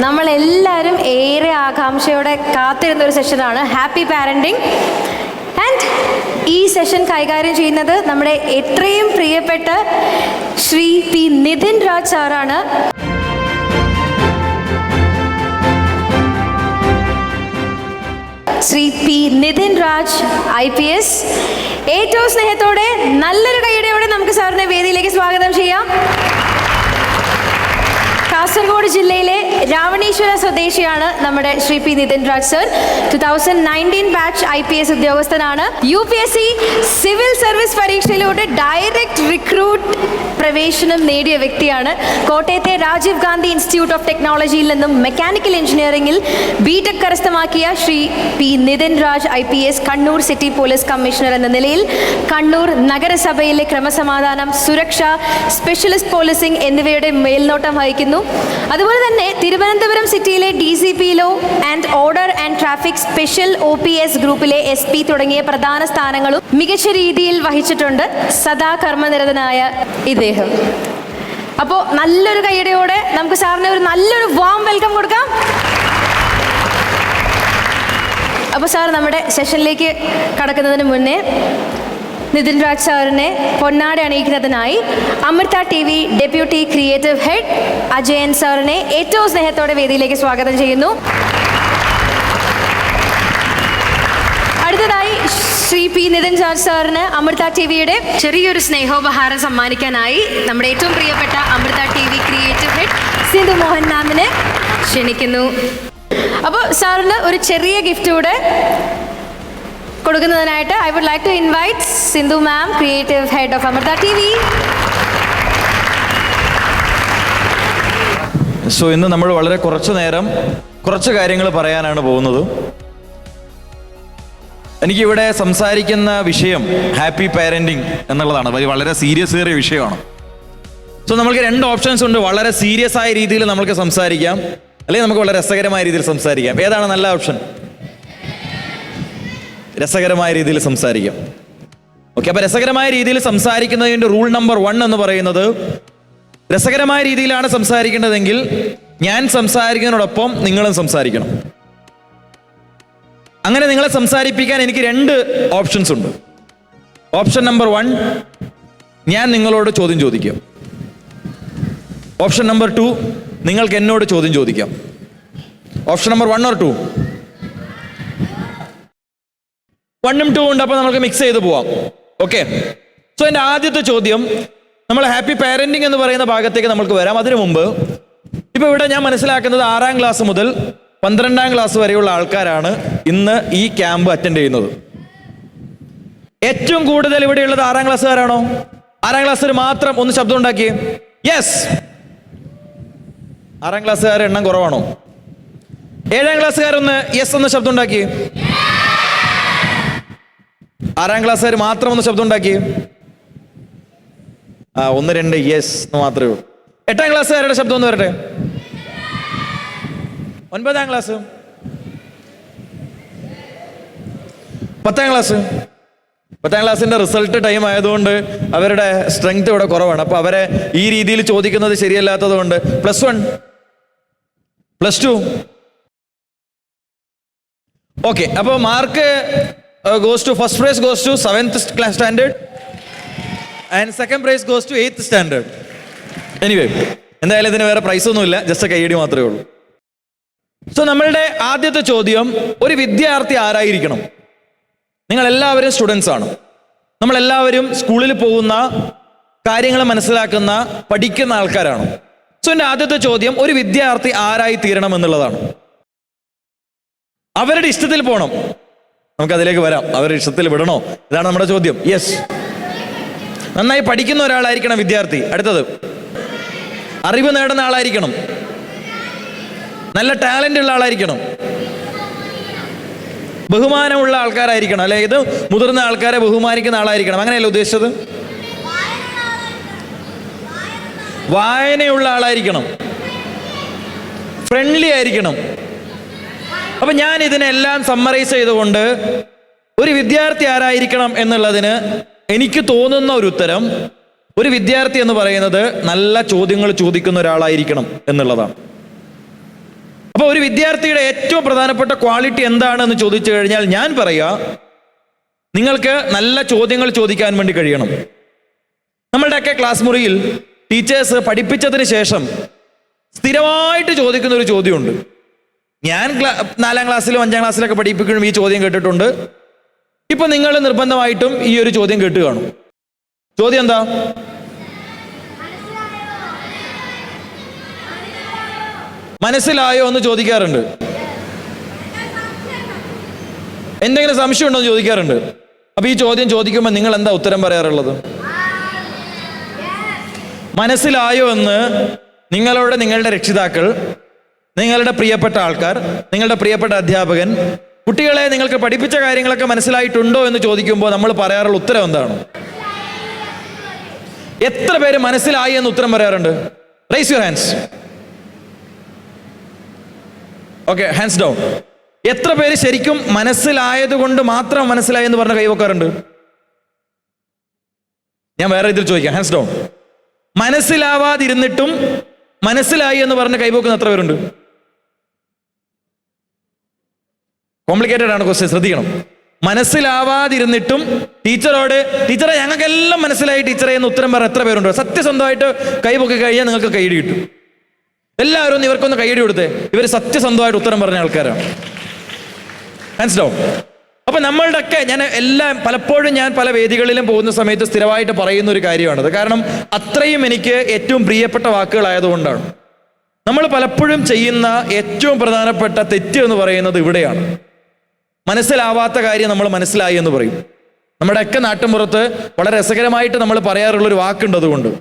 നമ്മളെല്ലാവരും ഏറെ ആകാംക്ഷയോടെ കാത്തിരുന്ന ഒരു സെഷനാണ് ഹാപ്പി പാരൻറ്റിങ്. ആൻഡ് ഈ സെഷൻ കൈകാര്യം ചെയ്യുന്നത് നമ്മുടെ എത്രയും പ്രിയപ്പെട്ട ശ്രീ പി നിതിൻ രാജ് സാറാണ്. Shri P Nithin Raj IPS. ഏറ്റവും സ്നേഹത്തോടെ നല്ലൊരു കൈയുടെയോടെ നമുക്ക് സാറിനെ വേദിയിലേക്ക് സ്വാഗതം ചെയ്യാം. കാസർഗോഡ് ജില്ലയിലെ രാവണീശ്വര സ്വദേശിയാണ് നമ്മുടെ Shri P Nithin Raj sir. 2019 batch IPS ഉദ്യോഗസ്ഥനാണ്. UPSC സിവിൽ സർവീസ് പരീക്ഷയിലൂടെ ഡയറക്റ്റ് റിക്രൂട്ട് പ്രവേശനം നേടിയ വ്യക്തിയാണ്. കോട്ടയത്തെ രാജീവ് ഗാന്ധി ഇൻസ്റ്റിറ്റ്യൂട്ട് ഓഫ് ടെക്നോളജിയിൽ നിന്നും മെക്കാനിക്കൽ എഞ്ചിനീയറിംഗിൽ BTech കരസ്ഥമാക്കിയ Shri P Nithin Raj IPS Kannur city police commissioner എന്ന നിലയിൽ കണ്ണൂർ നഗരസഭയിലെ ക്രമസമാധാനം, സുരക്ഷ, സ്പെഷ്യലിസ്റ്റ് പോലീസിംഗ് എന്നിവയുടെ മേൽനോട്ടം വഹിക്കുന്നു. അതുപോലെ തന്നെ തിരുവനന്തപുരം സിറ്റിയിലെ DCP law and order and traffic special OPS ഗ്രൂപ്പിലെ SP തുടങ്ങിയ പ്രധാന സ്ഥാനങ്ങളും മികച്ച രീതിയിൽ വഹിച്ചിട്ടുണ്ട് സദാ കർമ്മനിരതനായ ഇദ്ദേഹം. അപ്പോൾ നല്ലൊരു കൈയടിയോടെ നമുക്ക് സാറിന് ഒരു നല്ലൊരു വാം വെൽക്കം കൊടുക്കാം. അപ്പോൾ സാർ നമ്മുടെ സെഷനിലേക്ക് കടക്കുന്നതിന് മുന്നേ നിതിൻ രാജ് സാറിനെ പൊന്നാട അണിയിക്കുന്നതിനായി Amrita TV deputy creative head Ajayan സാറിനെ ഏറ്റവും സ്നേഹത്തോടെ വേദിയിലേക്ക് സ്വാഗതം ചെയ്യുന്നു. അടുത്തതായി ശ്രീ പി നിതിൻ രാജ് സാറിന് അമൃത TVയുടെ ചെറിയൊരു സ്നേഹോപഹാരം സമ്മാനിക്കാനായി നമ്മുടെ ഏറ്റവും പ്രിയപ്പെട്ട Amrita TV creative head Sindhu Mohan മാമിനെ ക്ഷണിക്കുന്നു. അപ്പോൾ സാറിന് ഒരു ചെറിയ ഗിഫ്റ്റ് കൂടെ കൊടുക്കുന്നതിനായിട്ട് I would like to invite Sindhu ma'am, creative head of Amrita TV. So ഇന്ന് നമ്മൾ വളരെ കുറച്ച് നേരം കുറച്ച് കാര്യങ്ങൾ പറയാനാണ് പോകുന്നത്. എനിക്കിവിടെ സംസാരിക്കുന്ന വിഷയം ഹാപ്പി പാരൻറ്റിങ് എന്നുള്ളതാണ്. വളരെ സീരിയസ് ഏറിയ വിഷയമാണ്. സോ നമുക്ക് രണ്ട് ഓപ്ഷൻസ് ഉണ്ട്. വളരെ സീരിയസ് ആയ രീതിയിൽ നമുക്ക് സംസാരിക്കാം, അല്ലെങ്കിൽ നമുക്ക് വളരെ രസകരമായ രീതിയിൽ സംസാരിക്കാം. ഏതാണ് നല്ല ഓപ്ഷൻ? രസകരമായ രീതിയിൽ സംസാരിക്കാം. ഓക്കെ, അപ്പോൾ രസകരമായ രീതിയിൽ സംസാരിക്കുന്നതിൻ്റെ റൂൾ നമ്പർ 1 എന്ന് പറയുന്നത്, രസകരമായ രീതിയിലാണ് സംസാരിക്കേണ്ടതെങ്കിൽ ഞാൻ സംസാരിക്കുന്നതിനോടൊപ്പം നിങ്ങളും സംസാരിക്കണം. അങ്ങനെ നിങ്ങളെ സംസാരിപ്പിക്കാൻ എനിക്ക് 2 ഓപ്ഷൻസ് ഉണ്ട്. ഓപ്ഷൻ നമ്പർ 1, ഞാൻ നിങ്ങളോട് ചോദ്യം ചോദിക്കാം. ഓപ്ഷൻ നമ്പർ 2, നിങ്ങൾക്ക് എന്നോട് ചോദ്യം ചോദിക്കാം. Option number 1 or 2? 1 ഉം 2 ഉണ്ട്. അപ്പോൾ നമുക്ക് മിക്സ് ചെയ്ത് പോവാം. ഓക്കെ, സോ എൻ്റെ ആദ്യത്തെ ചോദ്യം, നമ്മൾ ഹാപ്പി പാരൻറ്റിങ് എന്ന് പറയുന്ന ഭാഗത്തേക്ക് നമുക്ക് വരാം. അതിനു മുമ്പ് ഇപ്പോൾ ഇവിടെ ഞാൻ മനസ്സിലാക്കുന്നത് 6ാം ക്ലാസ് മുതൽ 12ാം ക്ലാസ് വരെയുള്ള ആൾക്കാരാണ് ഇന്ന് ഈ ക്യാമ്പ് അറ്റൻഡ് ചെയ്യുന്നത്. ഏറ്റവും കൂടുതൽ ഇവിടെയുള്ളത് 6ാം ക്ലാസ്സുകാരാണോ? 6ാം ക്ലാസ്സിൽ മാത്രം ഒന്ന് ശബ്ദം ഉണ്ടാക്കിയേ. യെസ്. 6ാം ക്ലാസ്സുകാരുടെ എണ്ണം കുറവാണോ? 7ാം ക്ലാസ്സുകാരൊന്ന് യെസ് എന്ന് ശബ്ദം ഉണ്ടാക്കിയേ. 6ാം ക്ലാസ്സുകാർ മാത്രം ഒന്ന് ശബ്ദം ഉണ്ടാക്കിയേ. 1 2 യെസ് എന്ന് മാത്രമേ ഉള്ളൂ. 8ാം ക്ലാസ്സുകാരുടെ ശബ്ദം ഒന്ന് വരട്ടെ. 9ാം ക്ലാസ്, 10ാം ക്ലാസ്. 10ാം ക്ലാസ്സിന്റെ റിസൾട്ട് ടൈം ആയതുകൊണ്ട് അവരുടെ സ്ട്രെങ്ത് ഇവിടെ കുറവാണ്. അപ്പോൾ അവരെ ഈ രീതിയിൽ ചോദിക്കുന്നത് ശരിയല്ലാത്തത് കൊണ്ട് +1, +2. ഓക്കെ, അപ്പോൾ mark goes to first prize goes to 7th class standard and second prize goes to 8th standard. Anyway, എന്തായാലും ഇതിന് വേറെ പ്രൈസ് ഒന്നുമില്ല, ജസ്റ്റ് കൈയടി മാത്രമേ ഉള്ളൂ. സോ നമ്മളുടെ ആദ്യത്തെ ചോദ്യം, ഒരു വിദ്യാർത്ഥി ആരായിരിക്കണം? നിങ്ങളെല്ലാവരും സ്റ്റുഡൻസ് ആണ്. നമ്മളെല്ലാവരും സ്കൂളിൽ പോകുന്ന, കാര്യങ്ങൾ മനസ്സിലാക്കുന്ന, പഠിക്കുന്ന ആൾക്കാരാണ്. സോ എൻ്റെ ആദ്യത്തെ ചോദ്യം, ഒരു വിദ്യാർത്ഥി ആരായി തീരണം എന്നുള്ളതാണ്. അവരുടെ ഇഷ്ടത്തിൽ പോകണം. നമുക്കതിലേക്ക് വരാം. അവരുടെ ഇഷ്ടത്തിൽ വിടണോ? ഇതാണ് നമ്മുടെ ചോദ്യം. യെസ്, നന്നായി പഠിക്കുന്ന ഒരാളായിരിക്കണം വിദ്യാർത്ഥി. അടുത്തത്, അറിവ് നേടുന്ന ആളായിരിക്കണം, നല്ല ടാലന്റ് ഉള്ള ആളായിരിക്കണം, ബഹുമാനമുള്ള ആൾക്കാരായിരിക്കണം. അല്ലെ, ഇത് മുതിർന്ന ആൾക്കാരെ ബഹുമാനിക്കുന്ന ആളായിരിക്കണം. അങ്ങനെയല്ല ഉദ്ദേശിച്ചത്. വായനയുള്ള ആളായിരിക്കണം, ഫ്രണ്ട്ലി ആയിരിക്കണം. അപ്പൊ ഞാൻ ഇതിനെല്ലാം സമ്മറൈസ് ചെയ്തുകൊണ്ട് ഒരു വിദ്യാർത്ഥി ആരായിരിക്കണം എന്നുള്ളതിന് എനിക്ക് തോന്നുന്ന ഒരു ഉത്തരം, ഒരു വിദ്യാർത്ഥി എന്ന് പറയുന്നത് നല്ല ചോദ്യങ്ങൾ ചോദിക്കുന്ന ഒരാളായിരിക്കണം എന്നുള്ളതാണ്. അപ്പോൾ ഒരു വിദ്യാർത്ഥിയുടെ ഏറ്റവും പ്രധാനപ്പെട്ട ക്വാളിറ്റി എന്താണെന്ന് ചോദിച്ചു കഴിഞ്ഞാൽ ഞാൻ പറയാ, നിങ്ങൾക്ക് നല്ല ചോദ്യങ്ങൾ ചോദിക്കാൻ വേണ്ടി കഴിയണം. നമ്മളുടെയൊക്കെ ക്ലാസ് മുറിയിൽ ടീച്ചേഴ്സ് പഠിപ്പിച്ചതിന് ശേഷം സ്ഥിരമായിട്ട് ചോദിക്കുന്ന ഒരു ചോദ്യമുണ്ട്. ഞാൻ 4ാം ക്ലാസ്സിലും 5ാം ക്ലാസ്സിലൊക്കെ പഠിപ്പിക്കുമ്പോഴും ഈ ചോദ്യം കേട്ടിട്ടുണ്ട്. ഇപ്പൊ നിങ്ങൾ നിർബന്ധമായിട്ടും ഈ ഒരു ചോദ്യം കേട്ട് കാണും. ചോദ്യം എന്താ? മനസ്സിലായോ എന്ന് ചോദിക്കാറുണ്ട്. എന്തെങ്കിലും സംശയം ഉണ്ടോ എന്ന് ചോദിക്കാറുണ്ട്. അപ്പൊ ഈ ചോദ്യം ചോദിക്കുമ്പോൾ നിങ്ങൾ എന്താ ഉത്തരം പറയാറുള്ളത്? മനസ്സിലായോ എന്ന് നിങ്ങളോട് നിങ്ങളുടെ രക്ഷിതാക്കൾ, നിങ്ങളുടെ പ്രിയപ്പെട്ട ആൾക്കാർ, നിങ്ങളുടെ പ്രിയപ്പെട്ട അധ്യാപകൻ കുട്ടികളെ നിങ്ങൾക്ക് പഠിപ്പിച്ച കാര്യങ്ങളൊക്കെ മനസ്സിലായിട്ടുണ്ടോ എന്ന് ചോദിക്കുമ്പോൾ നമ്മൾ പറയാറുള്ള ഉത്തരം എന്താണ്? എത്ര പേര് മനസ്സിലായി എന്ന് ഉത്തരം പറയാറുണ്ട്? Raise your hands. Okay, hands down. എത്ര പേര് ശരിക്കും മനസ്സിലായത് കൊണ്ട് മാത്രം മനസ്സിലായി എന്ന് പറഞ്ഞ കൈവെക്കാറുണ്ട്? ഞാൻ വേറെ ഇതിൽ ചോദിക്കാം, ഹാൻഡ്സ് ഡൗൺ. മനസ്സിലാവാതിരുന്നിട്ടും മനസ്സിലായി എന്ന് പറഞ്ഞ കൈവെക്കുന്ന എത്ര പേരുണ്ട്? കോംപ്ലിക്കേറ്റഡ് ആണ് ക്വസ്റ്റ്യൻ, ശ്രദ്ധിക്കണം. മനസ്സിലാവാതിരുന്നിട്ടും ടീച്ചറോട് ടീച്ചറെ ഞങ്ങൾക്കെല്ലാം മനസ്സിലായി ടീച്ചറെ എന്ന് ഉത്തരം പറയാൻ എത്ര പേരുണ്ട്? സത്യസന്ധമായിട്ട് കൈപൊക്കി കഴിഞ്ഞാൽ നിങ്ങൾക്ക് കൈയടി കിട്ടും. എല്ലാവരും ഒന്ന് ഇവർക്കൊന്ന് കൈയടി കൊടുത്തേ. ഇവർ സത്യസന്ധമായിട്ട് ഉത്തരം പറഞ്ഞ ആൾക്കാരാണ്. Hands down. അപ്പൊ നമ്മളുടെ ഒക്കെ പലപ്പോഴും ഞാൻ പല വേദികളിലും പോകുന്ന സമയത്ത് സ്ഥിരമായിട്ട് പറയുന്ന ഒരു കാര്യമാണത്. കാരണം അത്രയും എനിക്ക് ഏറ്റവും പ്രിയപ്പെട്ട വാക്കുകളായതുകൊണ്ടാണ്. നമ്മൾ പലപ്പോഴും ചെയ്യുന്ന ഏറ്റവും പ്രധാനപ്പെട്ട തെറ്റ് എന്ന് പറയുന്നത് ഇവിടെയാണ്. മനസ്സിലാവാത്ത കാര്യം നമ്മൾ മനസ്സിലായി എന്ന് പറയും. നമ്മുടെയൊക്കെ നാട്ടിൻപുറത്ത് വളരെ രസകരമായിട്ട് നമ്മൾ പറയാറുള്ളൊരു വാക്കുണ്ട്. അതുകൊണ്ട്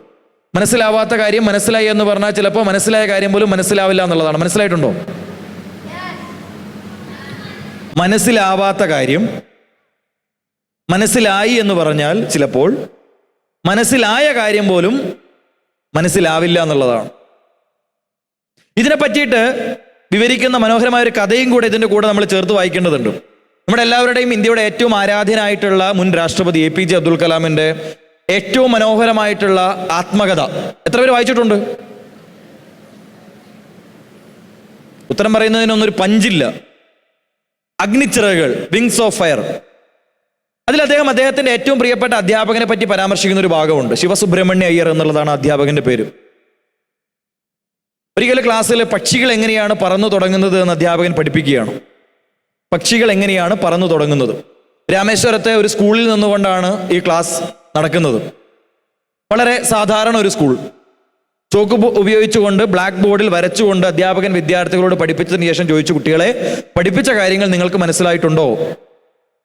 മനസ്സിലാവാത്ത കാര്യം മനസ്സിലായി എന്ന് പറഞ്ഞാൽ ചിലപ്പോൾ മനസ്സിലായ കാര്യം പോലും മനസ്സിലാവില്ല എന്നുള്ളതാണ്. മനസ്സിലായിട്ടുണ്ടോ? മനസ്സിലാവാത്ത കാര്യം മനസ്സിലായി എന്ന് പറഞ്ഞാൽ ചിലപ്പോൾ മനസ്സിലായ കാര്യം പോലും മനസ്സിലാവില്ല എന്നുള്ളതാണ്. ഇതിനെ പറ്റിയിട്ട് വിവരിക്കുന്ന മനോഹരമായ ഒരു കഥയും കൂടെ ഇതിൻ്റെ കൂടെ നമ്മൾ ചേർത്ത് വായിക്കേണ്ടതുണ്ട്. നമ്മുടെ എല്ലാവരുടെയും ഇന്ത്യയുടെ ഏറ്റവും ആരാധ്യനായിട്ടുള്ള മുൻ രാഷ്ട്രപതി APJ അബ്ദുൽ കലാമിൻ്റെ ഏറ്റവും മനോഹരമായിട്ടുള്ള ആത്മകഥ എത്ര പേര് വായിച്ചിട്ടുണ്ട്? ഉത്തരം പറയുന്നതിനൊന്നൊരു പഞ്ചില്ല. അഗ്നിച്ചിറകുകൾ, വിങ്സ് ഓഫ് ഫയർ. അതിൽ അദ്ദേഹത്തിന്റെ ഏറ്റവും പ്രിയപ്പെട്ട അധ്യാപകനെ പറ്റി പരാമർശിക്കുന്ന ഒരു ഭാഗമുണ്ട്. ശിവസുബ്രഹ്മണ്യ അയ്യർ എന്നുള്ളതാണ് അധ്യാപകന്റെ പേര്. ഒരിക്കലും ക്ലാസ്സിൽ പക്ഷികൾ എങ്ങനെയാണ് പറന്നു തുടങ്ങുന്നത് എന്ന് അധ്യാപകൻ പഠിപ്പിക്കുകയാണ്. പക്ഷികൾ എങ്ങനെയാണ് പറന്നു തുടങ്ങുന്നത്. രാമേശ്വരത്തെ ഒരു സ്കൂളിൽ നിന്നുകൊണ്ടാണ് ഈ ക്ലാസ് നടക്കുന്നത്. വളരെ സാധാരണ ഒരു സ്കൂൾ. ചോക്ക് ഉപയോഗിച്ചുകൊണ്ട് ബ്ലാക്ക് ബോർഡിൽ വരച്ചുകൊണ്ട് അധ്യാപകൻ വിദ്യാർത്ഥികളോട് പഠിപ്പിച്ചതിന് ശേഷം ചോദിച്ചു, കുട്ടികളെ പഠിപ്പിച്ച കാര്യങ്ങൾ നിങ്ങൾക്ക് മനസ്സിലായിട്ടുണ്ടോ?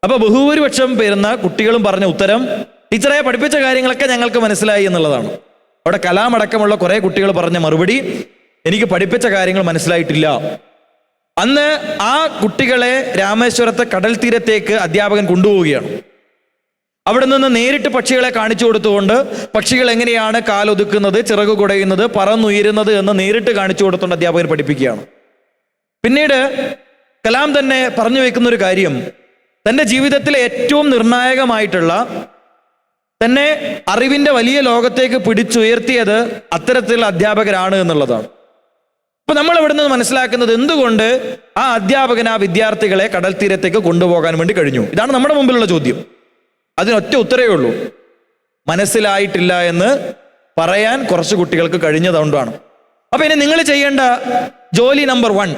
അപ്പൊ ബഹുഭൂരിപക്ഷം പേരുന്ന കുട്ടികളും പറഞ്ഞ ഉത്തരം, ടീച്ചറെ പഠിപ്പിച്ച കാര്യങ്ങളൊക്കെ ഞങ്ങൾക്ക് മനസ്സിലായി എന്നുള്ളതാണ്. അവിടെ കലാമടക്കമുള്ള കുറെ കുട്ടികൾ പറഞ്ഞ മറുപടി, എനിക്ക് പഠിപ്പിച്ച കാര്യങ്ങൾ മനസ്സിലായിട്ടില്ല. അന്ന് ആ കുട്ടികളെ രാമേശ്വരത്തെ കടൽ തീരത്തേക്ക് അധ്യാപകൻ കൊണ്ടുപോവുകയാണ്. അവിടെ നിന്ന് നേരിട്ട് പക്ഷികളെ കാണിച്ചു കൊടുത്തുകൊണ്ട് പക്ഷികൾ എങ്ങനെയാണ് കാലൊതുക്കുന്നത്, ചിറക് കുടയുന്നത്, പറന്നുയരുന്നത് എന്ന് നേരിട്ട് കാണിച്ചു കൊടുത്തുകൊണ്ട് അധ്യാപകൻ പഠിപ്പിക്കുകയാണ്. പിന്നീട് കലാം തന്നെ പറഞ്ഞു വെക്കുന്ന ഒരു കാര്യം, തൻ്റെ ജീവിതത്തിലെ ഏറ്റവും നിർണായകമായിട്ടുള്ള തന്നെ അറിവിൻ്റെ വലിയ ലോകത്തേക്ക് പിടിച്ചുയർത്തിയത് അത്തരത്തിലുള്ള അധ്യാപകരാണ് എന്നുള്ളതാണ്. അപ്പൊ നമ്മൾ ഇവിടെ നിന്ന് മനസ്സിലാക്കുന്നത് എന്തുകൊണ്ട് ആ അധ്യാപകൻ ആ വിദ്യാർത്ഥികളെ കടൽ തീരത്തേക്ക് കൊണ്ടുപോകാൻ വേണ്ടി കഴിഞ്ഞു. ഇതാണ് നമ്മുടെ മുമ്പിലുള്ള ചോദ്യം. അതിനൊറ്റ ഉത്തരവേ ഉള്ളൂ, മനസ്സിലായിട്ടില്ല എന്ന് പറയാൻ കുറച്ച് കുട്ടികൾക്ക് കഴിഞ്ഞതുകൊണ്ടാണ്. അപ്പൊ ഇനി നിങ്ങൾ ചെയ്യേണ്ട ജോലി നമ്പർ 1,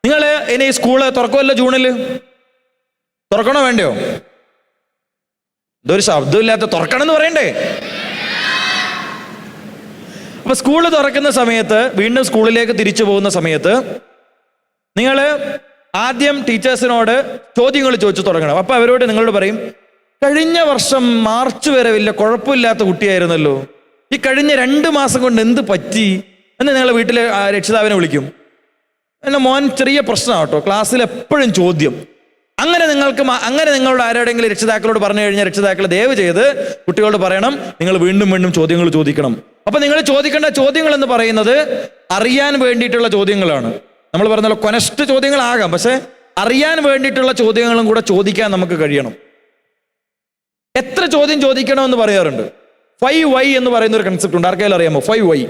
നിങ്ങൾ ഇനി സ്കൂള് തുറക്കുമല്ലോ. ജൂണിൽ തുറക്കണോ വേണ്ടയോ? ഇതൊരു ശബ്ദമില്ലാത്ത തുറക്കണം എന്ന് പറയണ്ടേ? അപ്പൊ സ്കൂള് തുറക്കുന്ന സമയത്ത്, വീണ്ടും സ്കൂളിലേക്ക് തിരിച്ചു പോകുന്ന സമയത്ത് നിങ്ങൾ ആദ്യം ടീച്ചേഴ്സിനോട് ചോദ്യങ്ങൾ ചോദിച്ചു തുടങ്ങണം. അപ്പൊ അവരോട് നിങ്ങളോട് പറയും, കഴിഞ്ഞ വർഷം മാർച്ച് വരെ വലിയ കുഴപ്പമില്ലാത്ത കുട്ടിയായിരുന്നല്ലോ, ഈ കഴിഞ്ഞ 2 മാസം കൊണ്ട് എന്ത് പറ്റി എന്ന് നിങ്ങൾ വീട്ടിലെ രക്ഷിതാവിനെ വിളിക്കും. എന്നെ മോൻ ചെറിയ പ്രശ്നമാട്ടോ, ക്ലാസ്സിൽ എപ്പോഴും ചോദ്യം. അങ്ങനെ നിങ്ങളോട് ആരോടെങ്കിലും രക്ഷിതാക്കളോട് പറഞ്ഞു കഴിഞ്ഞാൽ രക്ഷിതാക്കൾ ദയവ് ചെയ്ത് കുട്ടികളോട് പറയണം, നിങ്ങൾ വീണ്ടും വീണ്ടും ചോദ്യങ്ങൾ ചോദിക്കണം. അപ്പൊ നിങ്ങൾ ചോദിക്കേണ്ട ചോദ്യങ്ങൾ എന്ന് പറയുന്നത് അറിയാൻ വേണ്ടിയിട്ടുള്ള ചോദ്യങ്ങളാണ്. നമ്മൾ പറഞ്ഞല്ലോ കൊനസ്റ്റ് ചോദ്യങ്ങളാകാം, പക്ഷെ അറിയാൻ വേണ്ടിയിട്ടുള്ള ചോദ്യങ്ങളും കൂടെ ചോദിക്കാൻ നമുക്ക് കഴിയണം. എത്ര ചോദ്യം ചോദിക്കണമെന്ന് പറയാറുണ്ട്. 5 why എന്ന് പറയുന്ന ഒരു കൺസെപ്റ്റ് ഉണ്ട്. ആർക്കെങ്കിലും അറിയാമോ 5 why?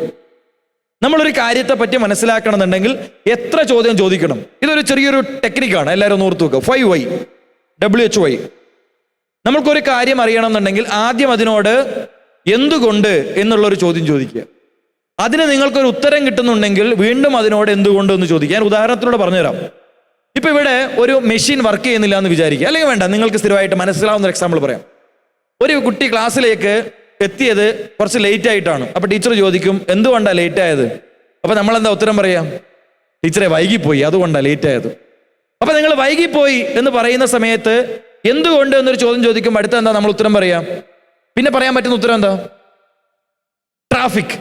നമ്മളൊരു കാര്യത്തെ പറ്റി മനസ്സിലാക്കണമെന്നുണ്ടെങ്കിൽ എത്ര ചോദ്യം ചോദിക്കണം? ഇതൊരു ചെറിയൊരു ടെക്നിക്കാണ്, എല്ലാവരും ഒന്ന് ഓർത്ത് വെക്കുക. 5 why, WHY. നമ്മൾക്കൊരു കാര്യം അറിയണമെന്നുണ്ടെങ്കിൽ ആദ്യം അതിനോട് എന്തുകൊണ്ട് എന്നുള്ളൊരു ചോദ്യം ചോദിക്കുക. അതിന് നിങ്ങൾക്കൊരു ഉത്തരം കിട്ടുന്നുണ്ടെങ്കിൽ വീണ്ടും അതിനോട് എന്തുകൊണ്ട് എന്ന് ചോദിക്കുക. ഞാൻ ഉദാഹരണത്തിലൂടെ പറഞ്ഞുതരാം. ഇപ്പൊ ഇവിടെ ഒരു മെഷീൻ വർക്ക് ചെയ്യുന്നില്ല എന്ന് വിചാരിക്കുക, അല്ലെങ്കിൽ വേണ്ട, നിങ്ങൾക്ക് സ്ഥിരമായിട്ട് മനസ്സിലാവുന്ന ഒരു എക്സാമ്പിൾ പറയാം. ഒരു കുട്ടി ക്ലാസ്സിലേക്ക് എത്തിയത് കുറച്ച് ലേറ്റ് ആയിട്ടാണ്. അപ്പൊ ടീച്ചർ ചോദിക്കും, എന്തുകൊണ്ടാണ് ലേറ്റ് ആയത്? അപ്പൊ നമ്മളെന്താ ഉത്തരം പറയാം? ടീച്ചറെ വൈകിപ്പോയി, അതുകൊണ്ടാണ് ലേറ്റ് ആയത്. അപ്പൊ നിങ്ങൾ വൈകിപ്പോയി എന്ന് പറയുന്ന സമയത്ത് എന്തുകൊണ്ട് എന്നൊരു ചോദ്യം ചോദിക്കുമ്പോൾ അടുത്ത എന്താ നമ്മൾ ഉത്തരം പറയാം? പിന്നെ പറയാൻ പറ്റുന്ന ഉത്തരം എന്താ? ട്രാഫിക്.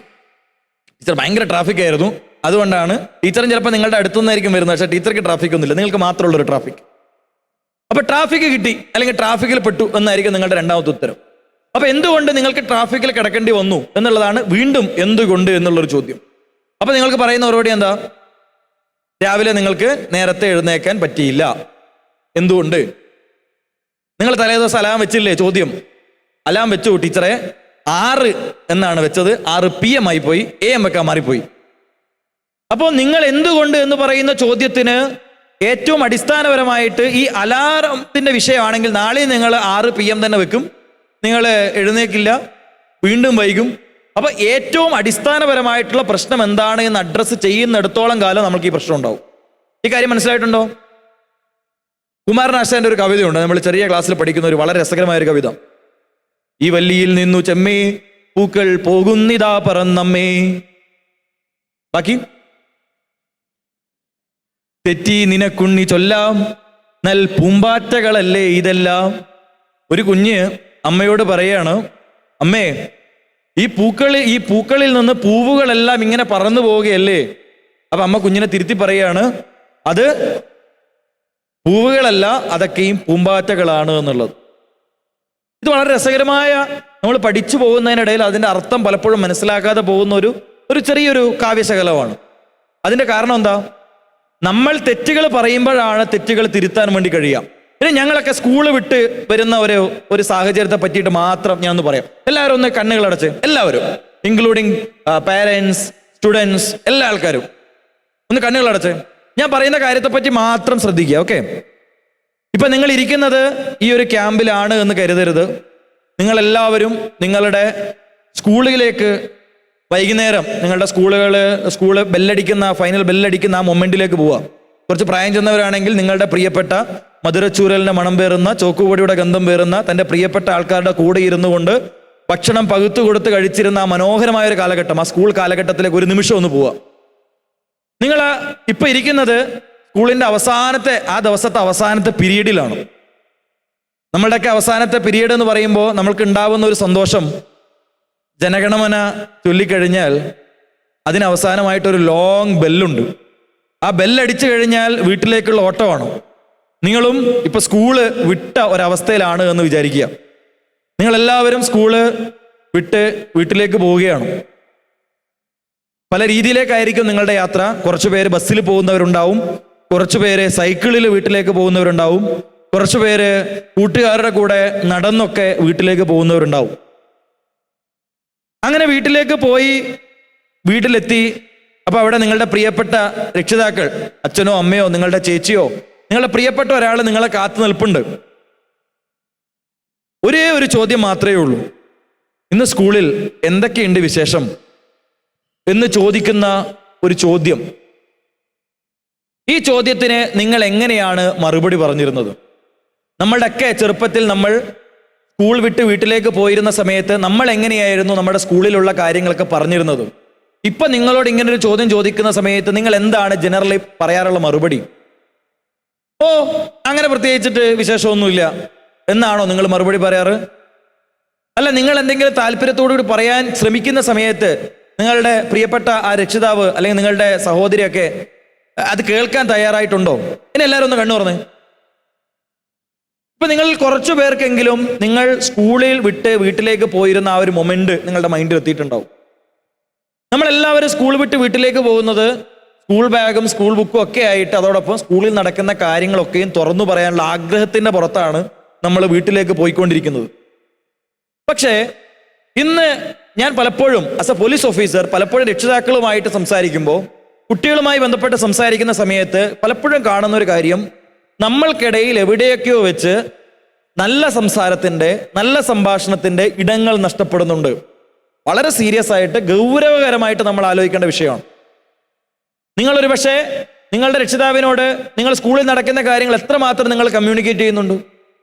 ടീച്ചർ ഭയങ്കര ട്രാഫിക് ആയിരുന്നു, അതുകൊണ്ടാണ്. ടീച്ചറും ചിലപ്പോൾ നിങ്ങളുടെ അടുത്തുനിന്നായിരിക്കും വരുന്നത്, പക്ഷേ ടീച്ചർക്ക് ട്രാഫിക് ഒന്നുമില്ല, നിങ്ങൾക്ക് മാത്രമുള്ളൊരു ട്രാഫിക്. അപ്പൊ ട്രാഫിക് കിട്ടി അല്ലെങ്കിൽ ട്രാഫിക്കിൽ പെട്ടു എന്നായിരിക്കും നിങ്ങളുടെ രണ്ടാമത്തെ ഉത്തരം. അപ്പൊ എന്തുകൊണ്ട് നിങ്ങൾക്ക് ട്രാഫിക്കിൽ കിടക്കേണ്ടി വന്നു എന്നുള്ളതാണ് വീണ്ടും എന്തുകൊണ്ട് എന്നുള്ളൊരു ചോദ്യം. അപ്പൊ നിങ്ങൾക്ക് പറയുന്ന മറുപടി എന്താ? രാവിലെ നിങ്ങൾക്ക് നേരത്തെ എഴുന്നേക്കാൻ പറ്റിയില്ല. എന്തുകൊണ്ട്? നിങ്ങൾ തലേദിവസം അലാം വെച്ചില്ലേ? ചോദ്യം അലാം വെച്ചു ടീച്ചറെ, 6 എന്നാണ് വെച്ചത്, 6 PM ആയിപ്പോയി, AM വെക്കാൻ മാറിപ്പോയി. അപ്പോൾ നിങ്ങൾ എന്തുകൊണ്ട് എന്ന് പറയുന്ന ചോദ്യത്തിന് ഏറ്റവും അടിസ്ഥാനപരമായിട്ട് ഈ അലാറത്തിന്റെ വിഷയമാണെങ്കിൽ നാളെ നിങ്ങൾ 6 PM തന്നെ വെക്കും, നിങ്ങൾ എഴുന്നേക്കില്ല, വീണ്ടും വൈകും. അപ്പൊ ഏറ്റവും അടിസ്ഥാനപരമായിട്ടുള്ള പ്രശ്നം എന്താണ് എന്ന് അഡ്രസ്സ് ചെയ്യുന്നിടത്തോളം കാലം നമുക്ക് ഈ പ്രശ്നം ഉണ്ടാവും. ഈ കാര്യം മനസ്സിലായിട്ടുണ്ടോ? കുമാരനാശാന്റെ ഒരു കവിതയുണ്ട്, നമ്മൾ ചെറിയ ക്ലാസ്സിൽ പഠിക്കുന്ന ഒരു വളരെ രസകരമായ ഒരു കവിത. ഈ വല്ലിയിൽ നിന്നു ചെമ്മേ പൂക്കൾ പോകുന്നിതാ പറന്നമ്മേ. ബാക്കി തെറ്റി നിനക്കുണ്ണി ചൊല്ലാം നൽ പൂമ്പാറ്റകളല്ലേ ഇതെല്ലാം. ഒരു കുഞ്ഞ് അമ്മയോട് പറയാണ്, അമ്മേ ഈ പൂക്കളിൽ നിന്ന് പൂവുകളെല്ലാം ഇങ്ങനെ പറന്നു പോവുകയല്ലേ. അപ്പൊ അമ്മ കുഞ്ഞിനെ തിരുത്തി പറയാണ്, അത് പൂവുകളല്ല, അതൊക്കെയും പൂമ്പാറ്റകളാണ് എന്നുള്ളത്. ഇത് വളരെ രസകരമായ, നമ്മൾ പഠിച്ചു പോകുന്നതിനിടയിൽ അതിന്റെ അർത്ഥം പലപ്പോഴും മനസ്സിലാക്കാതെ പോകുന്ന ഒരു ചെറിയൊരു കാവ്യശകലമാണ്. അതിന്റെ കാരണം എന്താ? നമ്മൾ തെറ്റുകൾ പറയുമ്പോഴാണ് തെറ്റുകൾ തിരുത്താൻ വേണ്ടി കഴിയാം. പിന്നെ ഞങ്ങളൊക്കെ സ്കൂൾ വിട്ട് വരുന്ന ഒരു സാഹചര്യത്തെ പറ്റിയിട്ട് മാത്രം ഞാൻ ഒന്ന് പറയാം. എല്ലാവരും ഒന്ന് കണ്ണുകളടച്ച്, എല്ലാവരും ഇൻക്ലൂഡിങ് പാരൻസ്, സ്റ്റുഡൻസ്, എല്ലാ ആൾക്കാരും ഒന്ന് കണ്ണുകളടച്ച് ഞാൻ പറയുന്ന കാര്യത്തെപ്പറ്റി മാത്രം ശ്രദ്ധിക്കുക. ഓക്കെ, ഇപ്പൊ നിങ്ങൾ ഇരിക്കുന്നത് ഈ ഒരു ക്യാമ്പിലാണ് എന്ന് കരുതരുത്. നിങ്ങളെല്ലാവരും നിങ്ങളുടെ സ്കൂളിലേക്ക് വൈകുന്നേരം നിങ്ങളുടെ സ്കൂള് ബെല്ലടിക്കുന്ന, ഫൈനൽ ബെല്ലടിക്കുന്ന ആ മൊമെന്റിലേക്ക് പോവുക. കുറച്ച് പ്രായം ചെന്നവരാണെങ്കിൽ നിങ്ങളുടെ പ്രിയപ്പെട്ട മധുരച്ചൂരലിന്റെ മണം പേറുന്ന, ചോക്കുപൊടിയുടെ ഗന്ധം പേറുന്ന തൻ്റെ പ്രിയപ്പെട്ട ആൾക്കാരുടെ കൂടെ ഇരുന്നു കൊണ്ട് ഭക്ഷണം പകുത്തു കൊടുത്ത് കഴിച്ചിരുന്ന ആ മനോഹരമായ ഒരു കാലഘട്ടം, ആ സ്കൂൾ കാലഘട്ടത്തിലേക്ക് ഒരു നിമിഷം ഒന്ന് പോവുക. നിങ്ങൾ ഇപ്പൊ ഇരിക്കുന്നത് സ്കൂളിന്റെ ആ ദിവസത്തെ അവസാനത്തെ പീരീഡിലാണ്. നമ്മളുടെയൊക്കെ അവസാനത്തെ പീരീഡ് എന്ന് പറയുമ്പോൾ നമ്മൾക്ക് ഉണ്ടാവുന്ന ഒരു സന്തോഷം, ജനഗണമന ചൊല്ലിക്കഴിഞ്ഞാൽ അതിന് അവസാനമായിട്ടൊരു ലോങ് ബെല്ലുണ്ട്. ആ ബെല്ലടിച്ചു കഴിഞ്ഞാൽ വീട്ടിലേക്കുള്ള ഓട്ടമാണ്. നിങ്ങളും ഇപ്പൊ സ്കൂള് വിട്ട ഒരവസ്ഥയിലാണ് എന്ന് വിചാരിക്കുക. നിങ്ങളെല്ലാവരും സ്കൂള് വിട്ട് വീട്ടിലേക്ക് പോവുകയാണ്. പല രീതിയിലേക്കായിരിക്കും നിങ്ങളുടെ യാത്ര. കുറച്ചു പേര് ബസ്സിൽ പോകുന്നവരുണ്ടാവും, കുറച്ചു പേര് സൈക്കിളിൽ വീട്ടിലേക്ക് പോകുന്നവരുണ്ടാവും, കുറച്ചു പേര് കൂട്ടുകാരുടെ കൂടെ നടന്നൊക്കെ വീട്ടിലേക്ക് പോകുന്നവരുണ്ടാവും. അങ്ങനെ വീട്ടിലേക്ക് പോയി വീട്ടിലെത്തി. അപ്പൊ അവിടെ നിങ്ങളുടെ പ്രിയപ്പെട്ട രക്ഷിതാക്കൾ, അച്ഛനോ അമ്മയോ നിങ്ങളുടെ ചേച്ചിയോ നിങ്ങളുടെ പ്രിയപ്പെട്ട ഒരാൾ നിങ്ങളെ കാത്തു നിൽപ്പുണ്ട്. ഒരേ ഒരു ചോദ്യം മാത്രമേ ഉള്ളൂ, ഇന്ന് സ്കൂളിൽ എന്തൊക്കെയുണ്ട് വിശേഷം എന്ന് ചോദിക്കുന്ന ഒരു ചോദ്യം. ഈ ചോദ്യത്തിന് നിങ്ങൾ എങ്ങനെയാണ് മറുപടി പറഞ്ഞിരുന്നത്? നമ്മളുടെയൊക്കെ ചെറുപ്പത്തിൽ നമ്മൾ സ്കൂൾ വിട്ട് വീട്ടിലേക്ക് പോയിരുന്ന സമയത്ത് നമ്മൾ എങ്ങനെയായിരുന്നു നമ്മുടെ സ്കൂളിലുള്ള കാര്യങ്ങളൊക്കെ പറഞ്ഞിരുന്നത്? ഇപ്പൊ നിങ്ങളോട് ഇങ്ങനൊരു ചോദ്യം ചോദിക്കുന്ന സമയത്ത് നിങ്ങൾ എന്താണ് ജനറലി പറയാറുള്ള മറുപടി? ഓ, അങ്ങനെ പ്രത്യേകിച്ചിട്ട് വിശേഷമൊന്നുമില്ല എന്നാണോ നിങ്ങൾ മറുപടി പറയാറ്? അല്ല, നിങ്ങൾ എന്തെങ്കിലും താല്പര്യത്തോടുകൂടി പറയാൻ ശ്രമിക്കുന്ന സമയത്ത് നിങ്ങളുടെ പ്രിയപ്പെട്ട ആ രക്ഷിതാവ് അല്ലെങ്കിൽ നിങ്ങളുടെ സഹോദരിയൊക്കെ അത് കേൾക്കാൻ തയ്യാറായിട്ടുണ്ടോ? ഇനി എല്ലാവരും ഒന്ന് കണ്ണു തുറന്നേ. ഇപ്പൊ നിങ്ങൾ കുറച്ചു പേർക്കെങ്കിലും നിങ്ങൾ സ്കൂളിൽ വിട്ട് വീട്ടിലേക്ക് പോയിരുന്ന ആ ഒരു മൊമെന്റ് നിങ്ങളുടെ മൈൻഡിൽ എത്തിയിട്ടുണ്ടാവും. നമ്മളെല്ലാവരും സ്കൂൾ വിട്ട് വീട്ടിലേക്ക് പോകുന്നത് സ്കൂൾ ബാഗും സ്കൂൾ ബുക്കും ഒക്കെ ആയിട്ട്, അതോടൊപ്പം സ്കൂളിൽ നടക്കുന്ന കാര്യങ്ങളൊക്കെയും തുറന്നു പറയാനുള്ള ആഗ്രഹത്തിന്റെ പുറത്താണ് നമ്മൾ വീട്ടിലേക്ക് പോയിക്കൊണ്ടിരിക്കുന്നത്. പക്ഷേ ഇന്ന് ഞാൻ പലപ്പോഴും ആസ് എ പോലീസ് ഓഫീസർ പലപ്പോഴും രക്ഷിതാക്കളുമായിട്ട് സംസാരിക്കുമ്പോൾ, കുട്ടികളുമായി ബന്ധപ്പെട്ട് സംസാരിക്കുന്ന സമയത്ത് പലപ്പോഴും കാണുന്ന ഒരു കാര്യം, നമ്മൾക്കിടയിൽ എവിടെയൊക്കെയോ വെച്ച് നല്ല സംസാരത്തിൻ്റെ, നല്ല സംഭാഷണത്തിൻ്റെ ഇടങ്ങൾ നഷ്ടപ്പെടുന്നുണ്ട്. വളരെ സീരിയസ് ആയിട്ട് ഗൗരവകരമായിട്ട് നമ്മൾ ആലോചിക്കേണ്ട വിഷയമാണ്. നിങ്ങളൊരു പക്ഷേ നിങ്ങളുടെ രക്ഷിതാവിനോട് നിങ്ങൾ സ്കൂളിൽ നടക്കുന്ന കാര്യങ്ങൾ എത്രമാത്രം നിങ്ങൾ കമ്മ്യൂണിക്കേറ്റ് ചെയ്യുന്നുണ്ട്?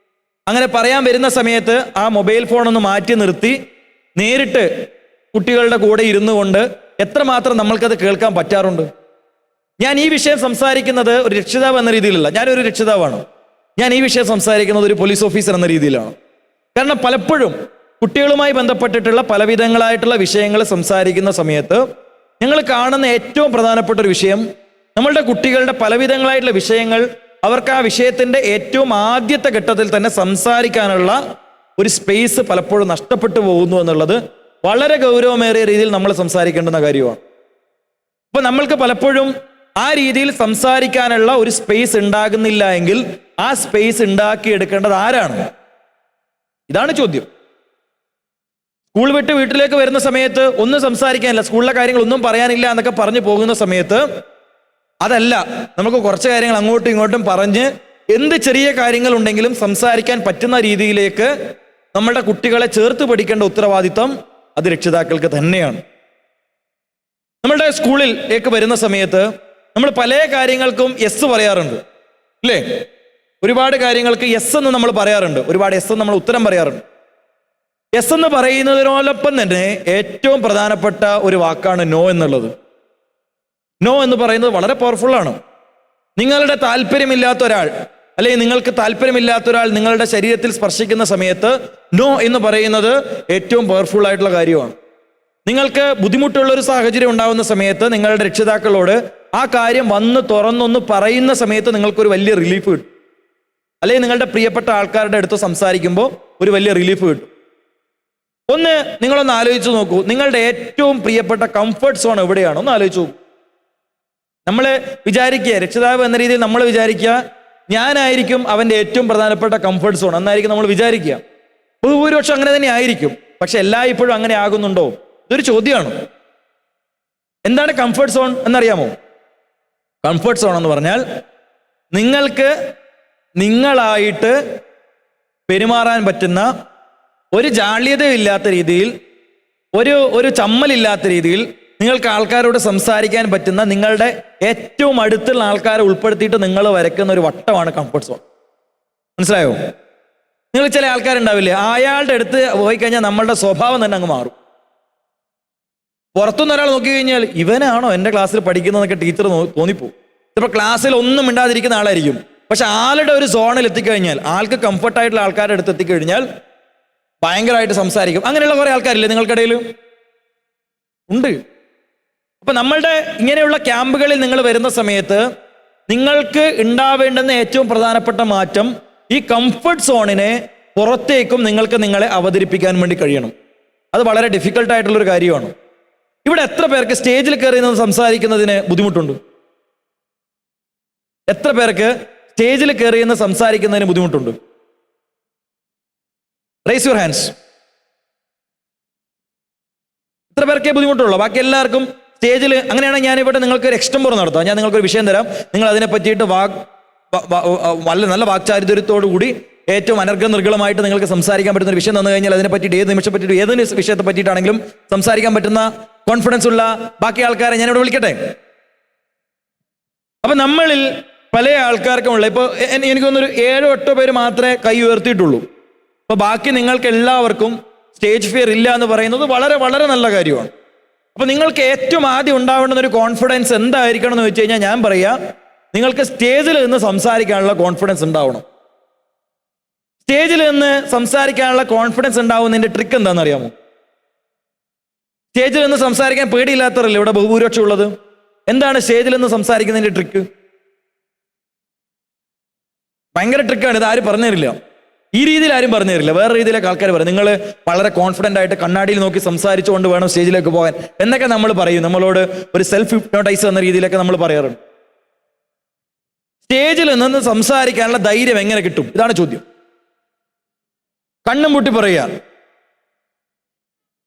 അങ്ങനെ പറയാൻ വരുന്ന സമയത്ത് ആ മൊബൈൽ ഫോൺ ഒന്ന് മാറ്റി നിർത്തി നേരിട്ട് കുട്ടികളുടെ കൂടെ ഇരുന്നു കൊണ്ട് എത്രമാത്രം നമ്മൾക്കത് കേൾക്കാൻ പറ്റാറുണ്ട്? ഞാൻ ഈ വിഷയം സംസാരിക്കുന്നത് ഒരു രക്ഷിതാവ് എന്ന രീതിയിലല്ല, ഞാനൊരു രക്ഷിതാവാണ്. ഞാൻ ഈ വിഷയം സംസാരിക്കുന്നത് ഒരു പോലീസ് ഓഫീസർ എന്ന രീതിയിലാണ്. കാരണം പലപ്പോഴും കുട്ടികളുമായി ബന്ധപ്പെട്ടിട്ടുള്ള പലവിധങ്ങളായിട്ടുള്ള വിഷയങ്ങൾ സംസാരിക്കുന്ന സമയത്ത് ഞങ്ങൾ കാണുന്ന ഏറ്റവും പ്രധാനപ്പെട്ട ഒരു വിഷയം, നമ്മളുടെ കുട്ടികളുടെ പലവിധങ്ങളായിട്ടുള്ള വിഷയങ്ങൾ അവർക്ക് ആ വിഷയത്തിൻ്റെ ഏറ്റവും ആദ്യത്തെ ഘട്ടത്തിൽ തന്നെ സംസാരിക്കാനുള്ള ഒരു സ്പേസ് പലപ്പോഴും നഷ്ടപ്പെട്ടു പോകുന്നു എന്നുള്ളത് വളരെ ഗൗരവമേറിയ രീതിയിൽ നമ്മൾ സംസാരിക്കേണ്ടുന്ന കാര്യമാണ്. അപ്പൊ നമ്മൾക്ക് പലപ്പോഴും ആ രീതിയിൽ സംസാരിക്കാനുള്ള ഒരു സ്പേസ് ഉണ്ടാകുന്നില്ല എങ്കിൽ ആ സ്പേസ് ഉണ്ടാക്കിയെടുക്കേണ്ടത് ആരാണ്? ഇതാണ് ചോദ്യം. സ്കൂൾ വിട്ട് വീട്ടിലേക്ക് വരുന്ന സമയത്ത് ഒന്നും സംസാരിക്കാനില്ല, സ്കൂളിലെ കാര്യങ്ങൾ ഒന്നും പറയാനില്ല എന്നൊക്കെ പറഞ്ഞു പോകുന്ന സമയത്ത് അതല്ല, നമുക്ക് കുറച്ച് കാര്യങ്ങൾ അങ്ങോട്ടും ഇങ്ങോട്ടും പറഞ്ഞ് എന്ത് ചെറിയ കാര്യങ്ങൾ ഉണ്ടെങ്കിലും സംസാരിക്കാൻ പറ്റുന്ന രീതിയിലേക്ക് നമ്മളുടെ കുട്ടികളെ ചേർത്ത് പഠിക്കേണ്ട ഉത്തരവാദിത്വം അത് രക്ഷിതാക്കൾക്ക് തന്നെയാണ്. നമ്മളുടെ സ്കൂളിലേക്ക് വരുന്ന സമയത്ത് നമ്മൾ പല കാര്യങ്ങൾക്കും യെസ് പറയാറുണ്ട്, അല്ലേ? ഒരുപാട് കാര്യങ്ങൾക്ക് യെസ് എന്ന് നമ്മൾ പറയാറുണ്ട്, ഒരുപാട് യെസ് എന്ന് നമ്മൾ ഉത്തരം പറയാറുണ്ട്. യെസ് എന്ന് പറയുന്നതിനോടൊപ്പം തന്നെ ഏറ്റവും പ്രധാനപ്പെട്ട ഒരു വാക്കാണ് നോ എന്നുള്ളത്. നോ എന്ന് പറയുന്നത് വളരെ പവർഫുള്ളാണ്. നിങ്ങളുടെ താല്പര്യമില്ലാത്ത ഒരാൾ, അല്ലെങ്കിൽ നിങ്ങൾക്ക് താല്പര്യമില്ലാത്ത ഒരാൾ നിങ്ങളുടെ ശരീരത്തിൽ സ്പർശിക്കുന്ന സമയത്ത് നോ എന്ന് പറയുന്നത് ഏറ്റവും പവർഫുൾ ആയിട്ടുള്ള കാര്യമാണ്. നിങ്ങൾക്ക് ബുദ്ധിമുട്ടുള്ള ഒരു സാഹചര്യം ഉണ്ടാകുന്ന സമയത്ത് നിങ്ങളുടെ രക്ഷിതാക്കളോട് ആ കാര്യം വന്ന് തുറന്നൊന്ന് പറയുന്ന സമയത്ത് നിങ്ങൾക്കൊരു വലിയ റിലീഫ് കിട്ടും. അല്ലെങ്കിൽ നിങ്ങളുടെ പ്രിയപ്പെട്ട ആൾക്കാരുടെ അടുത്ത് സംസാരിക്കുമ്പോൾ ഒരു വലിയ റിലീഫ് കിട്ടും. ഒന്ന് നിങ്ങളൊന്ന് ആലോചിച്ച് നോക്കൂ, നിങ്ങളുടെ ഏറ്റവും പ്രിയപ്പെട്ട കംഫർട്ട് സോൺ എവിടെയാണ്? ഒന്ന് ആലോചിച്ചു നോക്കൂ. നമ്മൾ വിചാരിക്കുക, രക്ഷിതാവ് എന്ന രീതിയിൽ നമ്മൾ വിചാരിക്കുക ഞാനായിരിക്കും അവൻ്റെ ഏറ്റവും പ്രധാനപ്പെട്ട കംഫർട്ട് സോൺ എന്നായിരിക്കും നമ്മൾ വിചാരിക്കുക. ഭൂരിപക്ഷം അങ്ങനെ തന്നെ ആയിരിക്കും. പക്ഷെ എല്ലായ്പ്പോഴും അങ്ങനെ ആകുന്നുണ്ടോ? ഇതൊരു ചോദ്യമാണ്. എന്താണ് കംഫർട്ട് സോൺ എന്നറിയാമോ? കംഫർട്ട് സോൺ എന്ന് പറഞ്ഞാൽ നിങ്ങൾക്ക് നിങ്ങളായിട്ട് പെരുമാറാൻ പറ്റുന്ന, ഒരു ജാള്യതയില്ലാത്ത രീതിയിൽ, ഒരു ചമ്മലില്ലാത്ത രീതിയിൽ നിങ്ങൾക്ക് ആൾക്കാരോട് സംസാരിക്കാൻ പറ്റുന്ന, നിങ്ങളുടെ ഏറ്റവും അടുത്തുള്ള ആൾക്കാരെ ഉൾപ്പെടുത്തിയിട്ട് നിങ്ങൾ വരയ്ക്കുന്ന ഒരു വട്ടമാണ് കംഫർട്ട് സോൺ. മനസ്സിലായോ? നിങ്ങൾ ചില ആൾക്കാരുണ്ടാവില്ലേ, അയാളുടെ അടുത്ത് പോയി കഴിഞ്ഞാൽ നമ്മളുടെ സ്വഭാവം തന്നെ അങ്ങ് മാറും. പുറത്തുനിന്ന് ഒരാൾ നോക്കിക്കഴിഞ്ഞാൽ ഇവനാണോ എൻ്റെ ക്ലാസ്സിൽ പഠിക്കുന്നതൊക്കെ ടീച്ചർ തോന്നിപ്പോവും. ചിലപ്പോൾ ക്ലാസ്സിൽ ഒന്നും മിണ്ടാതിരിക്കുന്ന ആളായിരിക്കും, പക്ഷെ ആളുടെ ഒരു സോണിൽ എത്തിക്കഴിഞ്ഞാൽ, ആൾക്ക് കംഫർട്ടായിട്ടുള്ള ആൾക്കാരുടെ അടുത്ത് എത്തിക്കഴിഞ്ഞാൽ ഭയങ്കരമായിട്ട് സംസാരിക്കും. അങ്ങനെയുള്ള കുറേ ആൾക്കാരില്ലേ നിങ്ങൾക്കിടയിൽ? ഉണ്ട്. അപ്പൊ നമ്മളുടെ ഇങ്ങനെയുള്ള ക്യാമ്പുകളിൽ നിങ്ങൾ വരുന്ന സമയത്ത് നിങ്ങൾക്ക് ഉണ്ടാവേണ്ടുന്ന ഏറ്റവും പ്രധാനപ്പെട്ട മാറ്റം, ഈ കംഫർട്ട് സോണിനെ പുറത്തേക്കും നിങ്ങൾക്ക് നിങ്ങളെ അവതരിപ്പിക്കാൻ വേണ്ടി കഴിയണം. അത് വളരെ ഡിഫിക്കൽട്ടായിട്ടുള്ളൊരു കാര്യമാണ്. ഇവിടെ എത്ര പേർക്ക് സ്റ്റേജിൽ കയറി നിന്ന് സംസാരിക്കുന്നതിന് ബുദ്ധിമുട്ടുണ്ട്? എത്ര പേർക്ക് സ്റ്റേജിൽ കയറി നിന്ന് സംസാരിക്കുന്നതിന് ബുദ്ധിമുട്ടുണ്ട്? Raise your hands. എത്ര പേർക്കേ ബുദ്ധിമുട്ടുള്ളൂ? ബാക്കി എല്ലാവർക്കും സ്റ്റേജിൽ. അങ്ങനെയാണെങ്കിൽ ഞാൻ ഇവിടെ നിങ്ങൾക്ക് ഒരു എക്സ്റ്റംപോർ നടത്താം. ഞാൻ നിങ്ങൾക്കൊരു വിഷയം തരാം, നിങ്ങൾ അതിനെ പറ്റിയിട്ട് നല്ല വാക്ചാരിത്വത്തോടു കൂടി ഏറ്റവും അനർഘനിർഗളമായിട്ട് നിങ്ങൾക്ക് സംസാരിക്കാൻ പറ്റുന്ന ഒരു വിഷയം തന്നു കഴിഞ്ഞാൽ അതിനെ പറ്റിയിട്ട് ഏത് നിമിഷം പറ്റിയിട്ട് ഏത് വിഷയത്തെ പറ്റിയിട്ടാണെങ്കിലും സംസാരിക്കാൻ പറ്റുന്ന കോൺഫിഡൻസ് ഉള്ള ബാക്കി ആൾക്കാരെ ഞാനിവിടെ വിളിക്കട്ടെ. അപ്പൊ നമ്മളിൽ പല ആൾക്കാർക്കുമുള്ള, ഇപ്പോൾ എനിക്ക് തോന്നുന്നൊരു 7-8 പേര് മാത്രമേ കൈ ഉയർത്തിയിട്ടുള്ളൂ. അപ്പൊ ബാക്കി നിങ്ങൾക്ക് എല്ലാവർക്കും സ്റ്റേജ് ഫിയർ ഇല്ല എന്ന് പറയുന്നത് വളരെ വളരെ നല്ല കാര്യമാണ്. അപ്പൊ നിങ്ങൾക്ക് ഏറ്റവും ആദ്യം ഉണ്ടാവേണ്ടുന്ന ഒരു കോൺഫിഡൻസ് എന്തായിരിക്കണം എന്ന് വെച്ച് കഴിഞ്ഞാൽ, ഞാൻ പറയാ, നിങ്ങൾക്ക് സ്റ്റേജിൽ നിന്ന് സംസാരിക്കാനുള്ള കോൺഫിഡൻസ് ഉണ്ടാവണം. സ്റ്റേജിൽ നിന്ന് സംസാരിക്കാനുള്ള കോൺഫിഡൻസ് ഉണ്ടാവുന്നതിന്റെ ട്രിക്ക് എന്താണെന്ന് അറിയാമോ? സ്റ്റേജിൽ നിന്ന് സംസാരിക്കാൻ പേടിയില്ലാത്തവരല്ലേ ഇവിടെ ബഹുഭൂരിപക്ഷം ഉള്ളത്? എന്താണ് സ്റ്റേജിൽ നിന്ന് സംസാരിക്കുന്നതിന്റെ ട്രിക്ക്? ഭയങ്കര ട്രിക്കാണ്. ഇത് ആരും പറഞ്ഞു തരില്ല, ഈ രീതിയിൽ ആരും പറഞ്ഞു തരില്ല. വേറെ രീതിയിലേക്ക് ആൾക്കാർ പറയും, നിങ്ങൾ വളരെ കോൺഫിഡൻ്റ് ആയിട്ട് കണ്ണാടിയിൽ നോക്കി സംസാരിച്ചുകൊണ്ട് വേണം സ്റ്റേജിലേക്ക് പോകാൻ എന്നൊക്കെ നമ്മൾ പറയും. നമ്മളോട് ഒരു സെൽഫ് ഹിപ്നോട്ടൈസ് എന്ന രീതിയിലൊക്കെ നമ്മൾ പറയാറുണ്ട്. സ്റ്റേജിൽ നിന്ന് സംസാരിക്കാനുള്ള ധൈര്യം എങ്ങനെ കിട്ടും? ഇതാണ് ചോദ്യം. കണ്ണും പൂട്ടി പറയുക,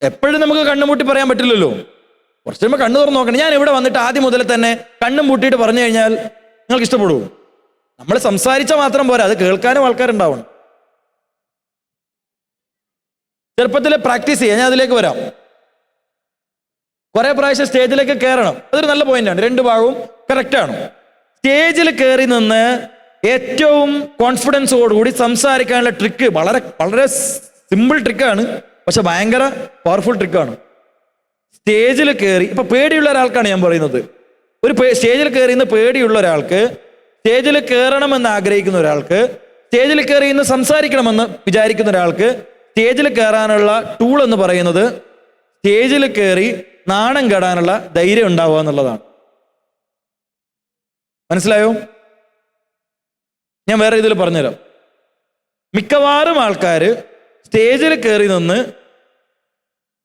എപ്പോഴും നമുക്ക് കണ്ണുമുട്ടി പറയാൻ പറ്റില്ലല്ലോ. കുറച്ച് കഴിയുമ്പോൾ കണ്ണു തുറന്ന് നോക്കണം. ഞാൻ ഇവിടെ വന്നിട്ട് ആദ്യം മുതൽ തന്നെ കണ്ണും പൂട്ടിയിട്ട് പറഞ്ഞു കഴിഞ്ഞാൽ നിങ്ങൾക്ക് ഇഷ്ടപ്പെടുമോ? നമ്മൾ സംസാരിച്ചാൽ മാത്രം പോരാ, അത് കേൾക്കാനും ആൾക്കാരുണ്ടാവണം. ചെറുപ്പത്തിൽ പ്രാക്ടീസ് ചെയ്യാം. ഞാൻ അതിലേക്ക് വരാം. കുറെ പ്രാവശ്യം സ്റ്റേജിലേക്ക് കയറണം. അതൊരു നല്ല പോയിന്റാണ്. രണ്ട് ഭാഗവും കറക്റ്റാണ്. സ്റ്റേജിൽ കയറി നിന്ന് ഏറ്റവും കോൺഫിഡൻസോടുകൂടി സംസാരിക്കാനുള്ള ട്രിക്ക് വളരെ വളരെ സിമ്പിൾ ട്രിക്കാണ്, പക്ഷെ ഭയങ്കര പവർഫുൾ ട്രിക്കാണ്. സ്റ്റേജിൽ കയറി, ഇപ്പൊ പേടിയുള്ള ഒരാൾക്കാണ് ഞാൻ പറയുന്നത്. സ്റ്റേജിൽ കയറി ഇന്ന് പേടിയുള്ള ഒരാൾക്ക്, സ്റ്റേജിൽ കയറണമെന്ന് ആഗ്രഹിക്കുന്ന ഒരാൾക്ക്, സ്റ്റേജിൽ കയറി ഇന്ന് സംസാരിക്കണമെന്ന് വിചാരിക്കുന്ന ഒരാൾക്ക് സ്റ്റേജിൽ കയറാനുള്ള ടൂൾ എന്ന് പറയുന്നത് സ്റ്റേജിൽ കയറി നാണം കെടാനുള്ള ധൈര്യം ഉണ്ടാവുക എന്നുള്ളതാണ്. മനസ്സിലായോ? ഞാൻ വേറെ ഇതിൽ പറഞ്ഞുതരാം. മിക്കവാറും ആൾക്കാർ സ്റ്റേജിൽ കയറി നിന്ന്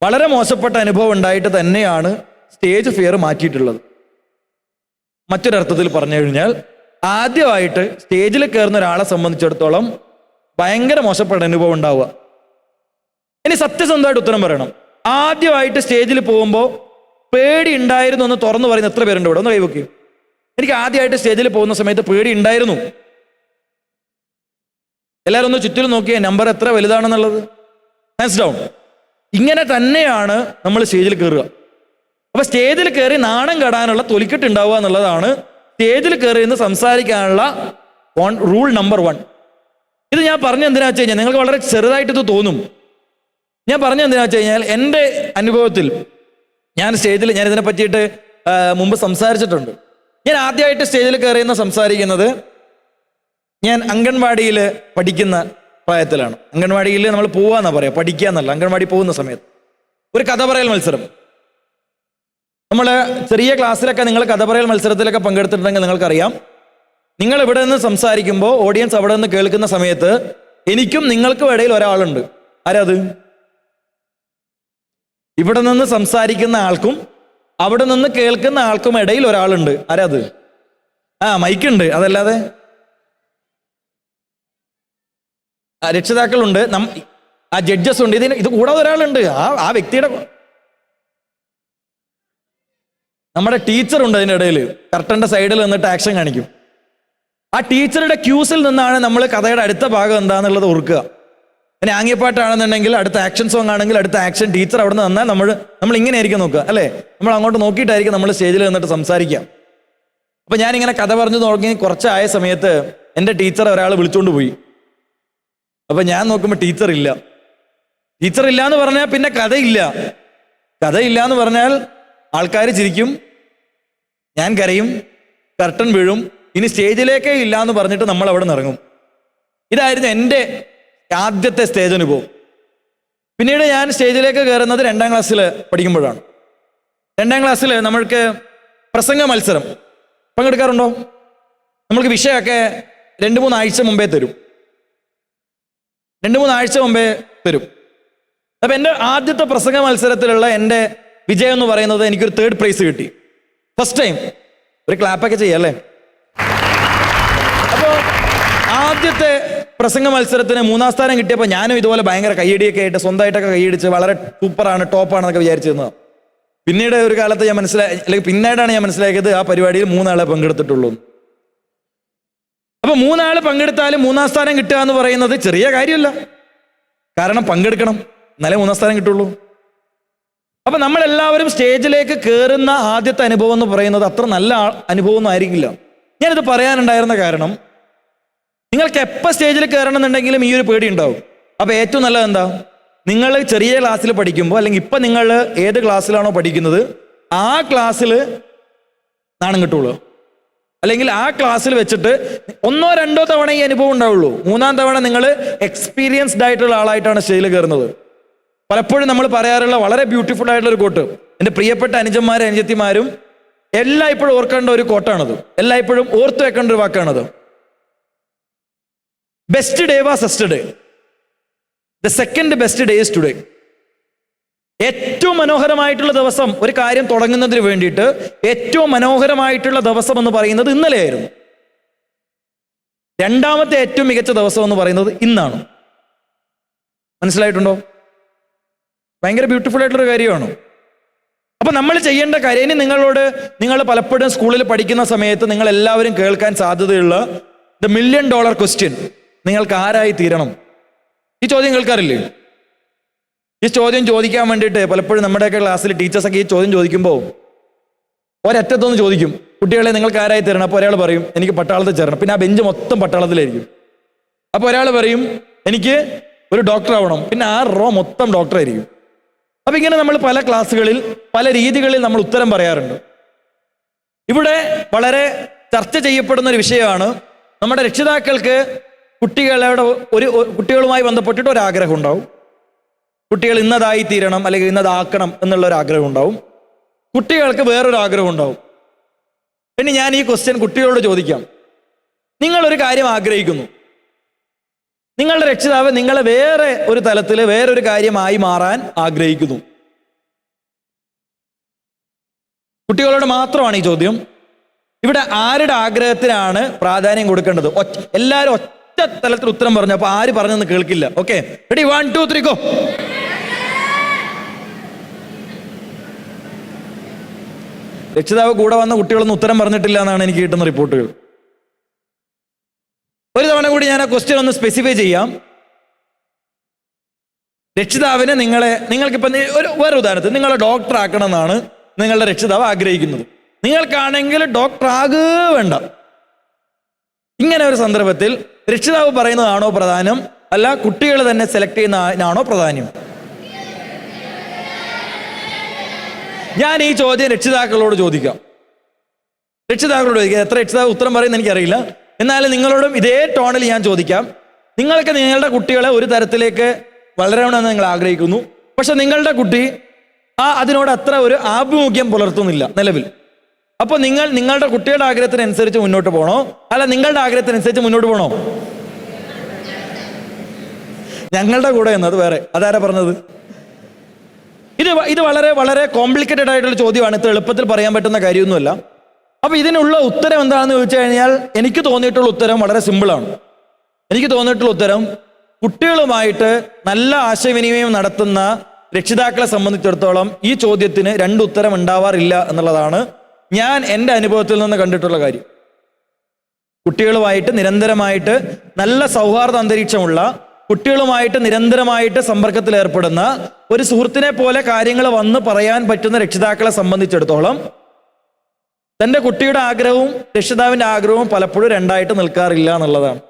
വളരെ മോശപ്പെട്ട അനുഭവം ഉണ്ടായിട്ട് തന്നെയാണ് സ്റ്റേജ് ഫിയർ മാറ്റിയിട്ടുള്ളത്. മറ്റൊരർത്ഥത്തിൽ പറഞ്ഞു കഴിഞ്ഞാൽ, ആദ്യമായിട്ട് സ്റ്റേജിൽ കയറുന്ന ഒരാളെ സംബന്ധിച്ചിടത്തോളം ഭയങ്കര മോശപ്പെട്ട അനുഭവം ഉണ്ടാവുക. ഇനി സത്യസന്ധമായിട്ട് ഉത്തരം പറയണം. ആദ്യമായിട്ട് സ്റ്റേജിൽ പോകുമ്പോൾ പേടി ഉണ്ടായിരുന്നു എന്ന് തുറന്നു പറയുന്ന എത്ര പേരുണ്ട് ഇവിടെ? ഒന്ന് കൈവയ്ക്കും. എനിക്ക് ആദ്യമായിട്ട് സ്റ്റേജിൽ പോകുന്ന സമയത്ത് പേടി ഉണ്ടായിരുന്നു. എല്ലാവരും ഒന്ന് ചുറ്റിലും നോക്കിയേ നമ്പർ എത്ര വലുതാണെന്നുള്ളത്. Hands down. ഇങ്ങനെ തന്നെയാണ് നമ്മൾ സ്റ്റേജിൽ കയറുക. അപ്പൊ സ്റ്റേജിൽ കയറി നാണം കെടാനുള്ള തൊലിക്കെട്ട് ഉണ്ടാവുക എന്നുള്ളതാണ് സ്റ്റേജിൽ കയറി നിന്ന് സംസാരിക്കാനുള്ള റൂൾ നമ്പർ 1. ഇത് ഞാൻ പറഞ്ഞ എന്തിനാ വെച്ച് കഴിഞ്ഞാൽ നിങ്ങൾക്ക് വളരെ ചെറുതായിട്ട് ഇത് തോന്നും. ഞാൻ പറഞ്ഞ എന്തിനാ വെച്ച് കഴിഞ്ഞാൽ എൻ്റെ അനുഭവത്തിൽ ഞാൻ ഇതിനെ പറ്റിയിട്ട് മുമ്പ് സംസാരിച്ചിട്ടുണ്ട്. ഞാൻ ആദ്യമായിട്ട് സ്റ്റേജിൽ കയറിയെന്ന് സംസാരിക്കുന്നത് ഞാൻ അംഗൻവാടിയിൽ പഠിക്കുന്ന പ്രായത്തിലാണ്. അംഗൻവാടിയിൽ നമ്മൾ പോവാന്നാ പറയാം, പഠിക്കുക എന്നല്ല. അംഗൻവാടി പോകുന്ന സമയത്ത് ഒരു കഥ പറയൽ മത്സരം. നമ്മൾ ചെറിയ ക്ലാസ്സിലൊക്കെ നിങ്ങൾ കഥ പറയൽ മത്സരത്തിലൊക്കെ പങ്കെടുത്തിട്ടുണ്ടെങ്കിൽ നിങ്ങൾക്കറിയാം, നിങ്ങൾ ഇവിടെ നിന്ന് സംസാരിക്കുമ്പോൾ ഓഡിയൻസ് അവിടെ നിന്ന് കേൾക്കുന്ന സമയത്ത് എനിക്കും നിങ്ങൾക്കും ഇടയിൽ ഒരാളുണ്ട്. ആരാത്? ഇവിടെ നിന്ന് സംസാരിക്കുന്ന ആൾക്കും അവിടെ നിന്ന് കേൾക്കുന്ന ആൾക്കും ഇടയിൽ ഒരാളുണ്ട്. ആരാത്? മൈക്കുണ്ട്. അതല്ലാതെ രക്ഷിതാക്കളുണ്ട്, ജഡ്ജസ് ഉണ്ട്. ഇത് കൂടാതെ ഒരാളുണ്ട്. ആ വ്യക്തിയുടെ നമ്മുടെ ടീച്ചറുണ്ട്. അതിൻ്റെ ഇടയിൽ കർട്ടന്റെ സൈഡിൽ നിന്നിട്ട് ആക്ഷൻ കാണിക്കും. ആ ടീച്ചറുടെ ക്യൂസിൽ നിന്നാണ് നമ്മൾ കഥയുടെ അടുത്ത ഭാഗം എന്താണെന്നുള്ളത് ഓർക്കുക. പിന്നെ ആംഗ്യപ്പാട്ടാണെന്നുണ്ടെങ്കിൽ അടുത്ത ആക്ഷൻ സോങ് ആണെങ്കിൽ അടുത്ത ആക്ഷൻ ടീച്ചർ അവിടെ നിന്ന് തന്നാൽ നമ്മൾ ഇങ്ങനെ ആയിരിക്കും നോക്കുക, അല്ലേ? നമ്മൾ അങ്ങോട്ട് നോക്കിയിട്ടായിരിക്കും നമ്മൾ സ്റ്റേജിൽ നിന്നിട്ട് സംസാരിക്കാം. അപ്പൊ ഞാനിങ്ങനെ കഥ പറഞ്ഞു തുടങ്ങി കുറച്ചായ സമയത്ത് എൻ്റെ ടീച്ചർ ഒരാൾ വിളിച്ചുകൊണ്ട് പോയി. അപ്പൊ ഞാൻ നോക്കുമ്പോൾ ടീച്ചർ ഇല്ല എന്ന് പറഞ്ഞാൽ പിന്നെ കഥയില്ല എന്ന് പറഞ്ഞാൽ ആൾക്കാർ ചിരിക്കും, ഞാൻ കരയും, കർട്ടൻ വീഴും, ഇനി സ്റ്റേജിലേക്കേ ഇല്ല എന്ന് പറഞ്ഞിട്ട് നമ്മൾ അവിടെ നിന്ന് ഇറങ്ങും. ഇതായിരുന്നു എൻ്റെ ആദ്യത്തെ സ്റ്റേജ് അനുഭവം. പിന്നീട് ഞാൻ സ്റ്റേജിലേക്ക് കയറുന്നത് 2ാം ക്ലാസ്സിൽ പഠിക്കുമ്പോഴാണ്. 2ാം ക്ലാസ്സിൽ നമ്മൾക്ക് പ്രസംഗ മത്സരം പങ്കെടുക്കാറുണ്ടോ? നമ്മൾക്ക് വിഷയമൊക്കെ 2-3 ആഴ്ച മുമ്പേ തരും. 2-3 ആഴ്ച മുമ്പേ തരും. അപ്പൊ എൻ്റെ ആദ്യത്തെ പ്രസംഗ മത്സരത്തിലുള്ള എൻ്റെ വിജയം എന്ന് പറയുന്നത് എനിക്കൊരു 3rd പ്രൈസ് കിട്ടി. First time. ഒരു ക്ലാപ്പൊക്കെ ചെയ്യല്ലേ? അപ്പോൾ ആദ്യത്തെ പ്രസംഗ മത്സരത്തിന് 3ാം സ്ഥാനം കിട്ടിയപ്പോൾ ഞാനും ഇതുപോലെ ഭയങ്കര കയ്യടിയൊക്കെ ആയിട്ട് സ്വന്തമായിട്ടൊക്കെ കൈയടിച്ച് വളരെ സൂപ്പറാണ്, ടോപ്പാണെന്നൊക്കെ വിചാരിച്ചിരുന്നത്. പിന്നീട് ഒരു കാലത്ത് പിന്നീടാണ് ഞാൻ മനസ്സിലാക്കിയത് ആ പരിപാടിയിൽ 3 ആളെ പങ്കെടുത്തിട്ടുള്ളൂ. അപ്പൊ 3 ആള് പങ്കെടുത്താലും 3ാം സ്ഥാനം കിട്ടുക എന്ന് പറയുന്നത് ചെറിയ കാര്യമല്ല. കാരണം പങ്കെടുക്കണം, എന്നാലേ 3ാം സ്ഥാനം കിട്ടുള്ളൂ. അപ്പൊ നമ്മളെല്ലാവരും സ്റ്റേജിലേക്ക് കയറുന്ന ആദ്യത്തെ അനുഭവം എന്ന് പറയുന്നത് അത്ര നല്ല അനുഭവമൊന്നും ആയിരിക്കില്ല. ഞാനിത് പറയാനുണ്ടായിരുന്ന കാരണം, നിങ്ങൾക്ക് എപ്പോൾ സ്റ്റേജിൽ കയറണം എന്നുണ്ടെങ്കിലും ഈ ഒരു പേടി ഉണ്ടാവും. അപ്പൊ ഏറ്റവും നല്ലത് എന്താ? നിങ്ങൾ ചെറിയ ക്ലാസ്സിൽ പഠിക്കുമ്പോൾ, അല്ലെങ്കിൽ ഇപ്പൊ നിങ്ങൾ ഏത് ക്ലാസ്സിലാണോ പഠിക്കുന്നത് ആ ക്ലാസ്സിൽ നാണം കിട്ടുള്ളൂ. അല്ലെങ്കിൽ ആ ക്ലാസ്സിൽ വെച്ചിട്ട് 1-2 തവണ ഈ അനുഭവം ഉണ്ടാവുള്ളൂ. 3ാം തവണ നിങ്ങൾ എക്സ്പീരിയൻസ്ഡ് ആയിട്ടുള്ള ആളായിട്ടാണ് സ്റ്റേജിൽ കയറുന്നത്. പലപ്പോഴും നമ്മൾ പറയാറുള്ള വളരെ ബ്യൂട്ടിഫുൾ ആയിട്ടുള്ള ഒരു കോട്ട്, എൻ്റെ പ്രിയപ്പെട്ട അനുജന്മാരും അനുജത്തിമാരും എല്ലായ്പ്പോഴും ഓർക്കേണ്ട ഒരു കോട്ടാണത്. എല്ലായ്പ്പോഴും ഓർത്തു വെക്കേണ്ട ഒരു വാക്കാണത്. Best day was yesterday, the second best day is today. ഏറ്റവും മനോഹരമായിട്ടുള്ള ദിവസം, ഒരു കാര്യം തുടങ്ങുന്നതിന് വേണ്ടിയിട്ട് ഏറ്റവും മനോഹരമായിട്ടുള്ള ദിവസം എന്ന് പറയുന്നത് ഇന്നലെയായിരുന്നു. 2ാമത്തെ ഏറ്റവും മികച്ച ദിവസം എന്ന് പറയുന്നത് ഇന്നാണ്. മനസ്സിലായിട്ടുണ്ടോ? ഭയങ്കര ബ്യൂട്ടിഫുൾ ആയിട്ടുള്ളൊരു കാര്യമാണ്. അപ്പൊ നമ്മൾ ചെയ്യേണ്ട കാര്യം, ഇനി നിങ്ങൾ പലപ്പോഴും സ്കൂളിൽ പഠിക്കുന്ന സമയത്ത് നിങ്ങൾ എല്ലാവരും കേൾക്കാൻ സാധ്യതയുള്ള $1 million ക്വസ്റ്റ്യൻ, നിങ്ങൾക്ക് ആരായി തീരണം? ഈ ചോദ്യം കേൾക്കാറില്ലേ? ഈ ചോദ്യം ചോദിക്കാൻ വേണ്ടിയിട്ട് പലപ്പോഴും നമ്മുടെയൊക്കെ ക്ലാസ്സിൽ ടീച്ചേഴ്സൊക്കെ ഈ ചോദ്യം ചോദിക്കുമ്പോൾ ഒരറ്റത്തൊന്ന് ചോദിക്കും, കുട്ടികളെ നിങ്ങൾക്ക് ആരായി തരണം? അപ്പോൾ ഒരാൾ പറയും എനിക്ക് പട്ടാളത്തിൽ ചേരണം. പിന്നെ ആ ബെഞ്ച് മൊത്തം പട്ടാളത്തിലായിരിക്കും. അപ്പോൾ ഒരാൾ പറയും എനിക്ക് ഒരു ഡോക്ടർ ആവണം. പിന്നെ ആ റോ മൊത്തം ഡോക്ടറായിരിക്കും. അപ്പൊ ഇങ്ങനെ നമ്മൾ പല ക്ലാസ്സുകളിൽ പല രീതികളിൽ നമ്മൾ ഉത്തരം പറയാറുണ്ട്. ഇവിടെ വളരെ ചർച്ച ചെയ്യപ്പെടുന്ന ഒരു വിഷയമാണ്, നമ്മുടെ രക്ഷിതാക്കൾക്ക് കുട്ടികളുമായി ബന്ധപ്പെട്ടിട്ട് ഒരു ആഗ്രഹം ഉണ്ടാവും. കുട്ടികൾ ഇന്നതായി തീരണം അല്ലെങ്കിൽ ഇന്നതാക്കണം എന്നുള്ള ഒരു ആഗ്രഹം ഉണ്ടാവും. കുട്ടികൾക്ക് വേറൊരു ആഗ്രഹം ഉണ്ടാവും. പിന്നെ ഞാൻ ഈ ക്വസ്റ്റ്യൻ കുട്ടികളോട് ചോദിക്കാം. നിങ്ങളൊരു കാര്യം ആഗ്രഹിക്കുന്നു, നിങ്ങളുടെ രക്ഷിതാവ് നിങ്ങളെ വേറെ ഒരു തലത്തിൽ വേറൊരു കാര്യമായി മാറാൻ ആഗ്രഹിക്കുന്നു. കുട്ടികളോട് മാത്രമാണ് ഈ ചോദ്യം. ഇവിടെ ആരുടെ ആഗ്രഹത്തിനാണ് പ്രാധാന്യം കൊടുക്കേണ്ടത്? എല്ലാവരും ഒറ്റ തലത്തിൽ ഉത്തരം പറഞ്ഞു. അപ്പൊ ആര് പറഞ്ഞെന്ന് കേൾക്കില്ല. Okay, ready? 1 2 3 ഗോ. രക്ഷിതാവ് കൂടെ വന്ന കുട്ടികളൊന്നും ഉത്തരം പറഞ്ഞിട്ടില്ല എന്നാണ് എനിക്ക് കിട്ടുന്ന റിപ്പോർട്ടുകൾ. ഒരു തവണ കൂടി ഞാൻ ആ ക്വസ്റ്റ്യൻ ഒന്ന് സ്പെസിഫൈ ചെയ്യാം. രക്ഷിതാവിന് നിങ്ങൾക്കിപ്പം വേറെ ഉദാഹരണത്തിന് നിങ്ങളെ ഡോക്ടർ ആക്കണം എന്നാണ് നിങ്ങളുടെ രക്ഷിതാവ് ആഗ്രഹിക്കുന്നത്. നിങ്ങൾക്കാണെങ്കിൽ ഡോക്ടർ വേണ്ട. ഇങ്ങനെ ഒരു സന്ദർഭത്തിൽ രക്ഷിതാവ് പറയുന്നതാണോ പ്രധാനം, അല്ല കുട്ടികൾ തന്നെ സെലക്ട് ചെയ്യുന്നതാണോ പ്രധാനം? ഞാൻ ഈ ചോദ്യം രക്ഷിതാക്കളോട് ചോദിക്കാം. എത്ര രക്ഷിതാവ് ഉത്തരം പറയുന്നത് എനിക്കറിയില്ല. എന്നാലും നിങ്ങളോടും ഇതേ ടോണിൽ ഞാൻ ചോദിക്കാം. നിങ്ങൾക്ക് നിങ്ങളുടെ കുട്ടികളെ ഒരു തരത്തിലേക്ക് വളരണമെന്ന് നിങ്ങൾ ആഗ്രഹിക്കുന്നു, പക്ഷെ നിങ്ങളുടെ കുട്ടി അതിനോട് അത്ര ഒരു ആഭിമുഖ്യം പുലർത്തുന്നില്ല നിലവിൽ. അപ്പോൾ നിങ്ങളുടെ കുട്ടിയുടെ ആഗ്രഹത്തിനനുസരിച്ച് മുന്നോട്ട് പോകണോ, അല്ല നിങ്ങളുടെ ആഗ്രഹത്തിനനുസരിച്ച് മുന്നോട്ട് പോകണോ? ഞങ്ങളുടെ കൂടെ എന്നത് വേറെ. അതാരാ പറഞ്ഞത്? ഇത് വളരെ വളരെ കോംപ്ലിക്കേറ്റഡ് ആയിട്ടുള്ള ചോദ്യമാണ്. ഇത്ര എളുപ്പത്തിൽ പറയാൻ പറ്റുന്ന കാര്യമൊന്നുമല്ല. അപ്പൊ ഇതിനുള്ള ഉത്തരം എന്താണെന്ന് ചോദിച്ചു കഴിഞ്ഞാൽ എനിക്ക് തോന്നിയിട്ടുള്ള ഉത്തരം വളരെ സിമ്പിളാണ്. എനിക്ക് തോന്നിയിട്ടുള്ള ഉത്തരം, കുട്ടികളുമായിട്ട് നല്ല ആശയവിനിമയം നടത്തുന്ന രക്ഷിതാക്കളെ സംബന്ധിച്ചിടത്തോളം ഈ ചോദ്യത്തിന് 2 ഉത്തരം ഉണ്ടാവാറില്ല എന്നുള്ളതാണ് ഞാൻ എൻ്റെ അനുഭവത്തിൽ നിന്ന് കണ്ടിട്ടുള്ള കാര്യം. കുട്ടികളുമായിട്ട് നിരന്തരമായിട്ട് നല്ല സൗഹാർദ്ദ അന്തരീക്ഷമുള്ള, കുട്ടികളുമായിട്ട് നിരന്തരമായിട്ട് സമ്പർക്കത്തിൽ ഏർപ്പെടുന്ന ഒരു സുഹൃത്തിനെ പോലെ കാര്യങ്ങൾ വന്ന് പറയാൻ പറ്റുന്ന രക്ഷിതാക്കളെ സംബന്ധിച്ചിടത്തോളം തൻ്റെ കുട്ടിയുടെ ആഗ്രഹവും രക്ഷിതാവിൻ്റെ ആഗ്രഹവും പലപ്പോഴും രണ്ടായിട്ട് നിൽക്കാറില്ല എന്നുള്ളതാണ്.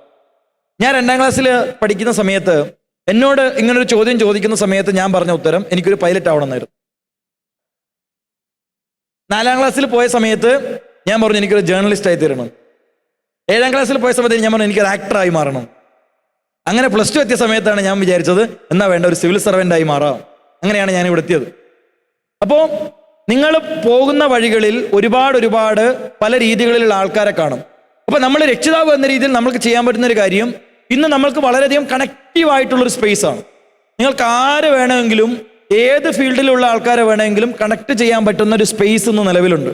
ഞാൻ 2ാം ക്ലാസ്സിൽ പഠിക്കുന്ന സമയത്ത് എന്നോട് ഇങ്ങനൊരു ചോദ്യം ചോദിക്കുന്ന സമയത്ത് ഞാൻ പറഞ്ഞ ഉത്തരം എനിക്കൊരു പൈലറ്റ് ആവണമെന്നായിരുന്നു. 4ാം ക്ലാസ്സിൽ പോയ സമയത്ത് ഞാൻ പറഞ്ഞു എനിക്കൊരു ജേർണലിസ്റ്റ് ആയി തീരണം. 7ാം ക്ലാസ്സിൽ പോയ സമയത്ത് ഞാൻ പറഞ്ഞു എനിക്കൊരു ആക്ടറായി മാറണം. അങ്ങനെ +2 എത്തിയ സമയത്താണ് ഞാൻ വിചാരിച്ചത് എന്നാ വേണ്ട ഒരു സിവിൽ സർവൻ്റായി മാറാം. അങ്ങനെയാണ് ഞാൻ ഇവിടെ എത്തിയത്. അപ്പോൾ നിങ്ങൾ പോകുന്ന വഴികളിൽ ഒരുപാട് പല രീതികളിലുള്ള ആൾക്കാരെ കാണും. അപ്പൊ നമ്മൾ രക്ഷിതാവ് എന്ന രീതിയിൽ നമ്മൾക്ക് ചെയ്യാൻ പറ്റുന്ന ഒരു കാര്യം, ഇന്ന് നമ്മൾക്ക് വളരെയധികം കണക്റ്റീവ് ആയിട്ടുള്ളൊരു സ്പേസ് ആണ്. നിങ്ങൾക്ക് ആര് വേണമെങ്കിലും ഏത് ഫീൽഡിലുള്ള ആൾക്കാരെ വേണമെങ്കിലും കണക്ട് ചെയ്യാൻ പറ്റുന്ന ഒരു സ്പേസ് ഇന്ന് നിലവിലുണ്ട്.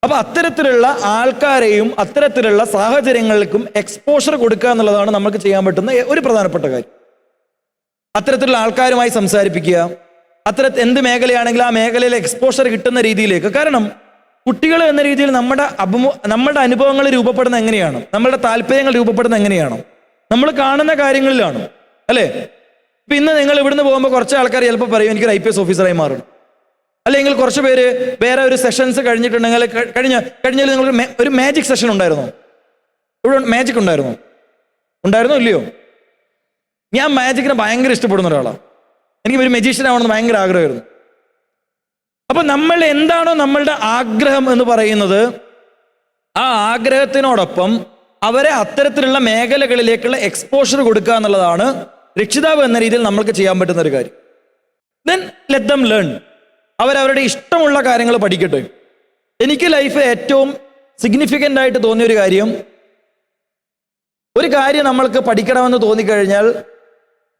അപ്പൊ അത്തരത്തിലുള്ള ആൾക്കാരെയും അത്തരത്തിലുള്ള സാഹചര്യങ്ങൾക്കും എക്സ്പോഷർ കൊടുക്കുക എന്നുള്ളതാണ് നമുക്ക് ചെയ്യാൻ പറ്റുന്ന ഒരു പ്രധാനപ്പെട്ട കാര്യം. അത്തരത്തിലുള്ള ആൾക്കാരുമായി സംസാരിപ്പിക്കുക, എന്ത് മേഖലയാണെങ്കിൽ ആ മേഖലയിൽ എക്സ്പോഷർ കിട്ടുന്ന രീതിയിലേക്ക്. കാരണം കുട്ടികൾ എന്ന രീതിയിൽ നമ്മുടെ അനുഭവങ്ങൾ രൂപപ്പെടുന്ന എങ്ങനെയാണ്, നമ്മുടെ താല്പര്യങ്ങൾ രൂപപ്പെടുന്ന എങ്ങനെയാണ്, നമ്മൾ കാണുന്ന കാര്യങ്ങളിലാണ്, അല്ലേ? ഇപ്പം ഇന്ന് നിങ്ങൾ ഇവിടുന്ന് പോകുമ്പോൾ കുറച്ച് ആൾക്കാർ ചിലപ്പോൾ പറയും എനിക്കൊരു IPS ഓഫീസറായി മാറണം. അല്ലെങ്കിൽ കുറച്ച് പേര് വേറെ ഒരു സെഷൻസ് കഴിഞ്ഞിട്ടുണ്ടെങ്കിൽ കഴിഞ്ഞാൽ നിങ്ങൾ ഒരു മാജിക് സെഷൻ ഉണ്ടായിരുന്നോ? ഇവിടെ മാജിക് ഉണ്ടായിരുന്നോ ഇല്ലയോ? ഞാൻ മാജിക്കിനെ ഭയങ്കര ഇഷ്ടപ്പെടുന്ന ഒരാളാണ്. എനിക്ക് ഒരു മജീഷ്യൻ ആവണമെന്ന് ഭയങ്കര ആഗ്രഹമായിരുന്നു. അപ്പൊ നമ്മൾ എന്താണോ നമ്മളുടെ ആഗ്രഹം എന്ന് പറയുന്നത്, ആ ആഗ്രഹത്തിനോടൊപ്പം അവരെ അത്തരത്തിലുള്ള മേഖലകളിലേക്കുള്ള എക്സ്പോഷർ കൊടുക്കുക എന്നുള്ളതാണ് രക്ഷിതാവ് എന്ന രീതിയിൽ നമ്മൾക്ക് ചെയ്യാൻ പറ്റുന്ന ഒരു കാര്യം. Then let them learn. അവരവരുടെ ഇഷ്ടമുള്ള കാര്യങ്ങൾ പഠിക്കട്ടെ. എനിക്ക് ലൈഫിൽ ഏറ്റവും സിഗ്നിഫിക്കൻ്റ് ആയിട്ട് തോന്നിയൊരു കാര്യം, ഒരു കാര്യം നമ്മൾക്ക് പഠിക്കണമെന്ന് തോന്നിക്കഴിഞ്ഞാൽ